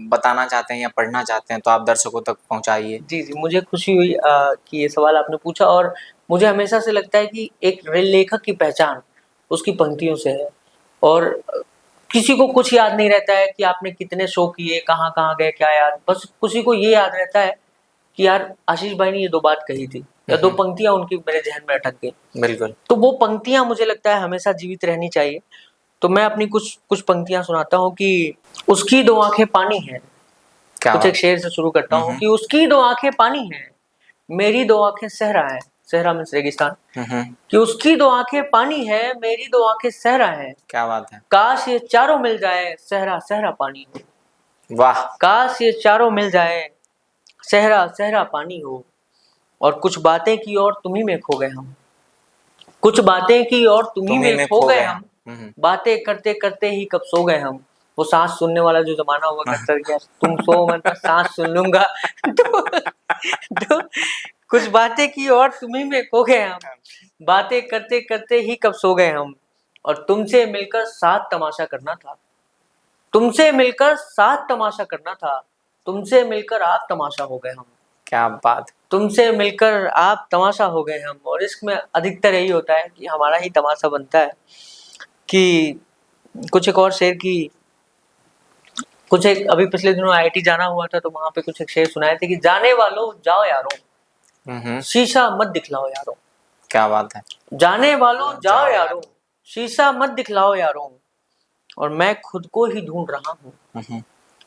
बताना चाहते हैं या पढ़ना चाहते हैं, तो आप दर्शकों तक पहुंचाइए। जी जी। मुझे खुशी हुई कि ये सवाल आपने पूछा, और मुझे हमेशा से लगता है कि एक लेखक की पहचान उसकी पंक्तियों से है। और किसी को कुछ याद नहीं रहता है कि आपने कितने शो किए, कहाँ कहाँ गए, क्या याद, बस किसी को ये याद रहता है कि यार आशीष भाई ने ये दो बात कही थी, या दो पंक्तियां उनकी मेरे जहन में अटक गई। बिल्कुल। तो वो पंक्तियां मुझे लगता है हमेशा जीवित रहनी चाहिए। तो मैं अपनी कुछ कुछ पंक्तियां सुनाता हूँ कि उसकी दो आंखें पानी है, क्या कुछ बात। एक शेर से शुरू करता हूँ कि उसकी दो आंखें पानी है, मेरी दो आंखें सहरा है। सहरा मीन्स रेगिस्तान। कि उसकी दो आंखें पानी है, मेरी दो आंखें सहरा है। क्या बात है। काश ये चारों मिल जाए, सहरा सहरा पानी हो। वाह। काश ये चारों मिल जाए, सहरा सहरा पानी हो। और कुछ बातें की और तुम्ही में खो गए हम। कुछ बातें की और तुम्ही में खो गए हम। बातें करते करते ही कब सो गए हम। वो सांस सुनने वाला जो जमाना हुआ करता है, तुम सो मैं सांस सुन लूंगा। तो कुछ बातें की और तुम्ही में खो गए हम। बातें करते करते ही कब सो गए हम। और तुमसे मिलकर साथ तमाशा करना था। तुमसे मिलकर साथ तमाशा करना था। तुमसे मिलकर आप तमाशा हो गए हम। क्या बात। तुमसे मिलकर आप तमाशा हो गए हम। और इसमें अधिकतर यही होता है कि हमारा ही तमाशा बनता है। कि कुछ एक और शेर की, कुछ एक अभी पिछले दिनों आईआईटी जाना हुआ था, तो वहां पे कुछ एक शेर सुनाए थे कि जाने वालों जाओ यारों, शीशा मत दिखलाओ यारों। क्या बात है। जाने वालों जाओ यारों, शीशा मत दिखलाओ यारों। और मैं खुद को ही ढूंढ रहा हूँ।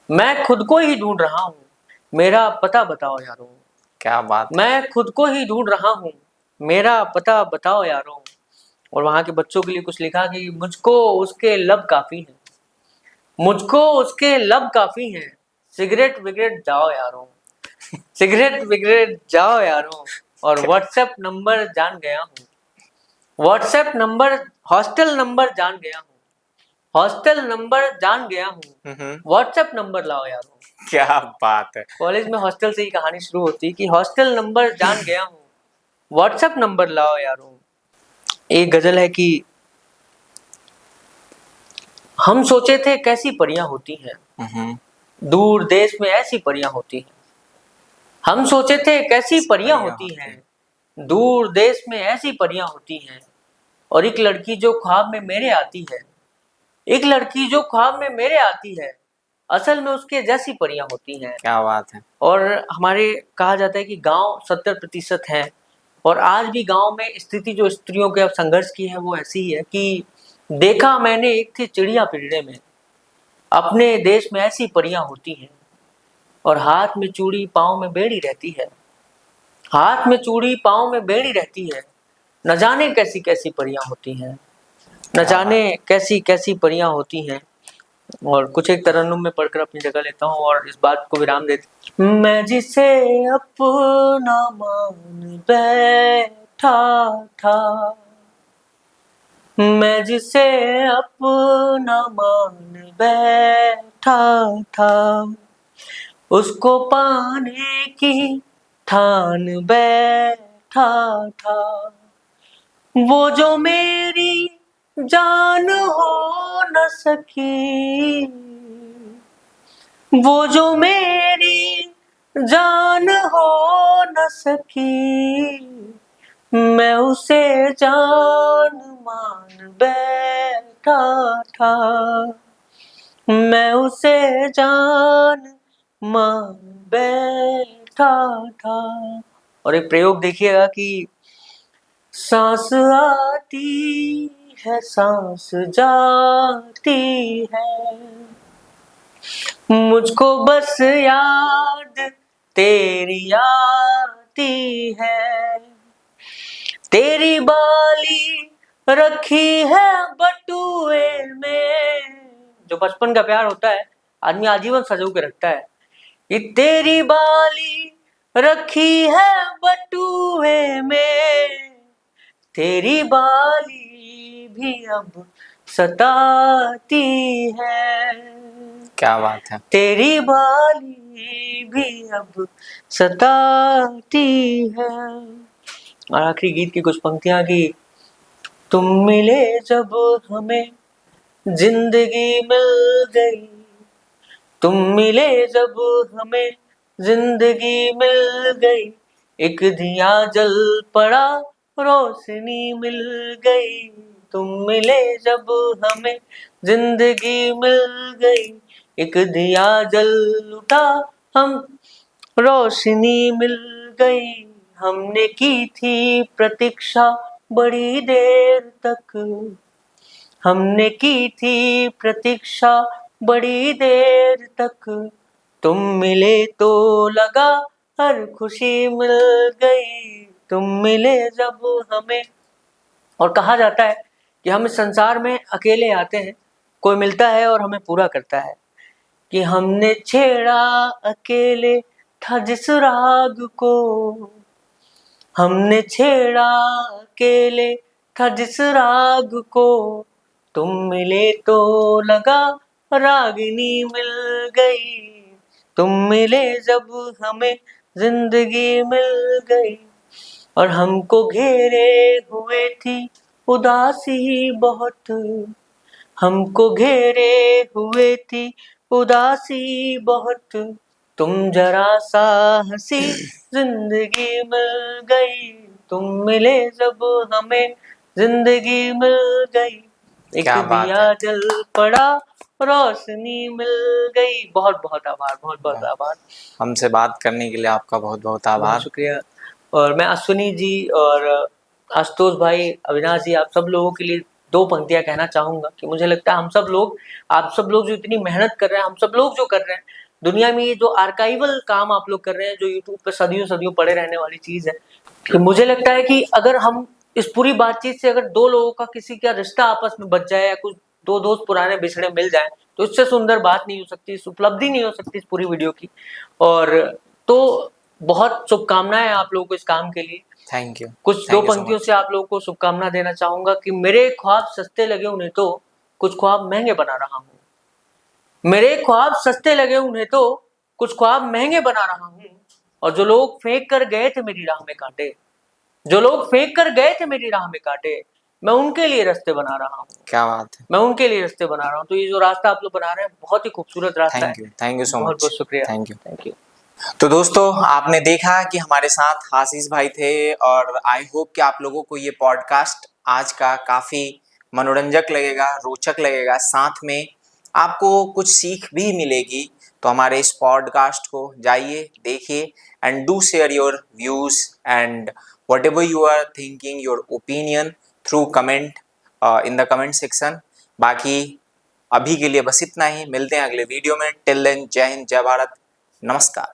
मैं खुद को ही ढूंढ रहा हूँ, मेरा पता बताओ यारों। क्या बात। मैं खुद को ही ढूंढ रहा हूँ, मेरा पता बताओ यारों। और वहां के बच्चों के लिए कुछ लिखा कि मुझको उसके लब काफी है, मुझको उसके लब काफी है। सिगरेट विगरेट जाओ यारों, सिगरेट विगरेट जाओ यारों। और व्हाट्सएप नंबर जान गया हूँ, व्हाट्सएप नंबर, हॉस्टल नंबर जान गया हूँ, हॉस्टल नंबर जान गया हूँ। व्हाट्सएप नंबर लाओ यारों। क्या बात है। कॉलेज में हॉस्टल से ही कहानी शुरू होती है कि हॉस्टल नंबर जान गया हूँ, व्हाट्सएप नंबर लाओ यारों। एक गजल है कि हम सोचे थे कैसी परियां होती हैं, दूर देश में ऐसी परियां होती हैं। हम सोचे थे कैसी परियां होती हैं, दूर देश में ऐसी परियां होती हैं। और एक लड़की जो ख्वाब में मेरे आती है, एक लड़की जो ख्वाब में मेरे आती है, असल में उसके जैसी परियां होती हैं। क्या बात है। और हमारे कहा जाता है कि गांव 70% है। और आज भी गांव में स्थिति जो स्त्रियों के संघर्ष की है वो ऐसी ही है कि देखा मैंने एक थी चिड़िया पिंजरे में, अपने देश में ऐसी परियां होती हैं। और हाथ में चूड़ी पाँव में बेड़ी रहती है, हाथ में चूड़ी पाँव में बेड़ी रहती है। न जाने कैसी कैसी परियां होती हैं, न जाने कैसी कैसी परियां होती हैं। और कुछ एक तरन्नुम में पढ़कर अपनी जगह लेता हूँ और इस बात को विराम देता हूँ। मैं जिसे अपना मान बैठा था, मैं जिसे अपना मान बैठा था, उसको पाने की ठान बैठा था। वो जो मेरी जान हो न सकी, वो जो मेरी जान हो न सकी, मैं उसे जान मान बैठा था, मैं उसे जान मान बैठा था। और एक प्रयोग देखिएगा कि सांस आती है सांस जाती है, मुझको बस याद तेरी आती है। तेरी बाली रखी है बटुए में, जो बचपन का प्यार होता है आदमी आजीवन सजो के रखता है। ये तेरी बाली रखी है बटुए में, तेरी बाली भी अब सताती है। क्या बात है। तेरी बाली भी अब सताती है। और आखिरी गीत की कुछ पंक्तियां की तुम मिले जब हमें जिंदगी मिल गई, तुम मिले जब हमें जिंदगी मिल गई, एक दिया जल पड़ा रोशनी मिल गई। तुम मिले जब हमें जिंदगी मिल गई, एक दिया जल उठा हम रोशनी मिल गई। हमने की थी प्रतीक्षा बड़ी देर तक, हमने की थी प्रतीक्षा बड़ी देर तक, तुम मिले तो लगा हर खुशी मिल गई, तुम मिले जब हमें। और कहा जाता है कि हम इस संसार में अकेले आते हैं, कोई मिलता है और हमें पूरा करता है। कि हमने छेड़ा अकेले था जिस राग को, हमने छेड़ा अकेले था जिस राग को, तुम मिले तो लगा रागिनी मिल गई, तुम मिले जब हमें जिंदगी मिल गई। और हमको घेरे हुए थी उदासी बहुत, हमको घेरे हुए थी उदासी बहुत, तुम जरा सा हंसी जिंदगी मिल गई, तुम मिले जब हमें जिंदगी मिल गई। एक क्या बात दिया है। जल पड़ा रोशनी मिल गई। बहुत बहुत आभार, बहुत बहुत आभार। हमसे बात करने के लिए आपका बहुत बहुत आभार। बहुत शुक्रिया। और मैं अश्विनी जी और आशुतोष भाई, अविनाश जी, आप सब लोगों के लिए दो पंक्तियां कहना चाहूंगा कि मुझे लगता है हम सब लोग, आप सब लोग जो इतनी मेहनत कर रहे हैं, हम सब लोग जो कर रहे हैं दुनिया में, ये जो आर्काइवल काम आप लोग कर रहे हैं, जो यूट्यूब पे सदियों सदियों पड़े रहने वाली चीज है, कि मुझे लगता है कि अगर हम इस पूरी बातचीत से अगर दो लोगों का किसी का रिश्ता आपस में बच जाए, या कुछ दो दोस्त पुराने बिछड़े मिल जाए, तो इससे सुंदर बात नहीं हो सकती, इस उपलब्धि नहीं हो सकती इस पूरी वीडियो की। और तो बहुत शुभकामनाएं आप लोगों को इस काम के लिए। Thank you. कुछ दो पंक्तियों से आप लोगों को शुभकामना देना चाहूंगा कि मेरे ख्वाब सस्ते लगे उन्हें तो कुछ ख्वाब महंगे बना रहा हूँ, मेरे ख्वाब सस्ते लगे उन्हें तो कुछ ख्वाब महंगे बना रहा हूँ। और जो लोग फेंक कर गए थे मेरी राह में कांटे, जो लोग फेंक कर गए थे मेरी राह में कांटे, मैं उनके लिए रास्ते बना रहा हूँ। क्या बात है। मैं उनके लिए रास्ते बना रहा हूँ। तो ये जो रास्ता आप लोग बना रहे हैं बहुत ही खूबसूरत रास्ता है। Thank you so much. बहुत बहुत शुक्रिया। Thank you. Thank you. तो दोस्तों, आपने देखा कि हमारे साथ आशीष भाई थे, और आई होप कि आप लोगों को ये पॉडकास्ट आज का काफ़ी मनोरंजक लगेगा, रोचक लगेगा, साथ में आपको कुछ सीख भी मिलेगी। तो हमारे इस पॉडकास्ट को जाइए, देखिए, and do share your views and whatever you are thinking, your opinion through comment in the comment section. बाकी अभी के लिए बस इतना ही, मिलते हैं अगले वीडियो में। टिल देन, जय हिंद, जय भारत, नमस्कार।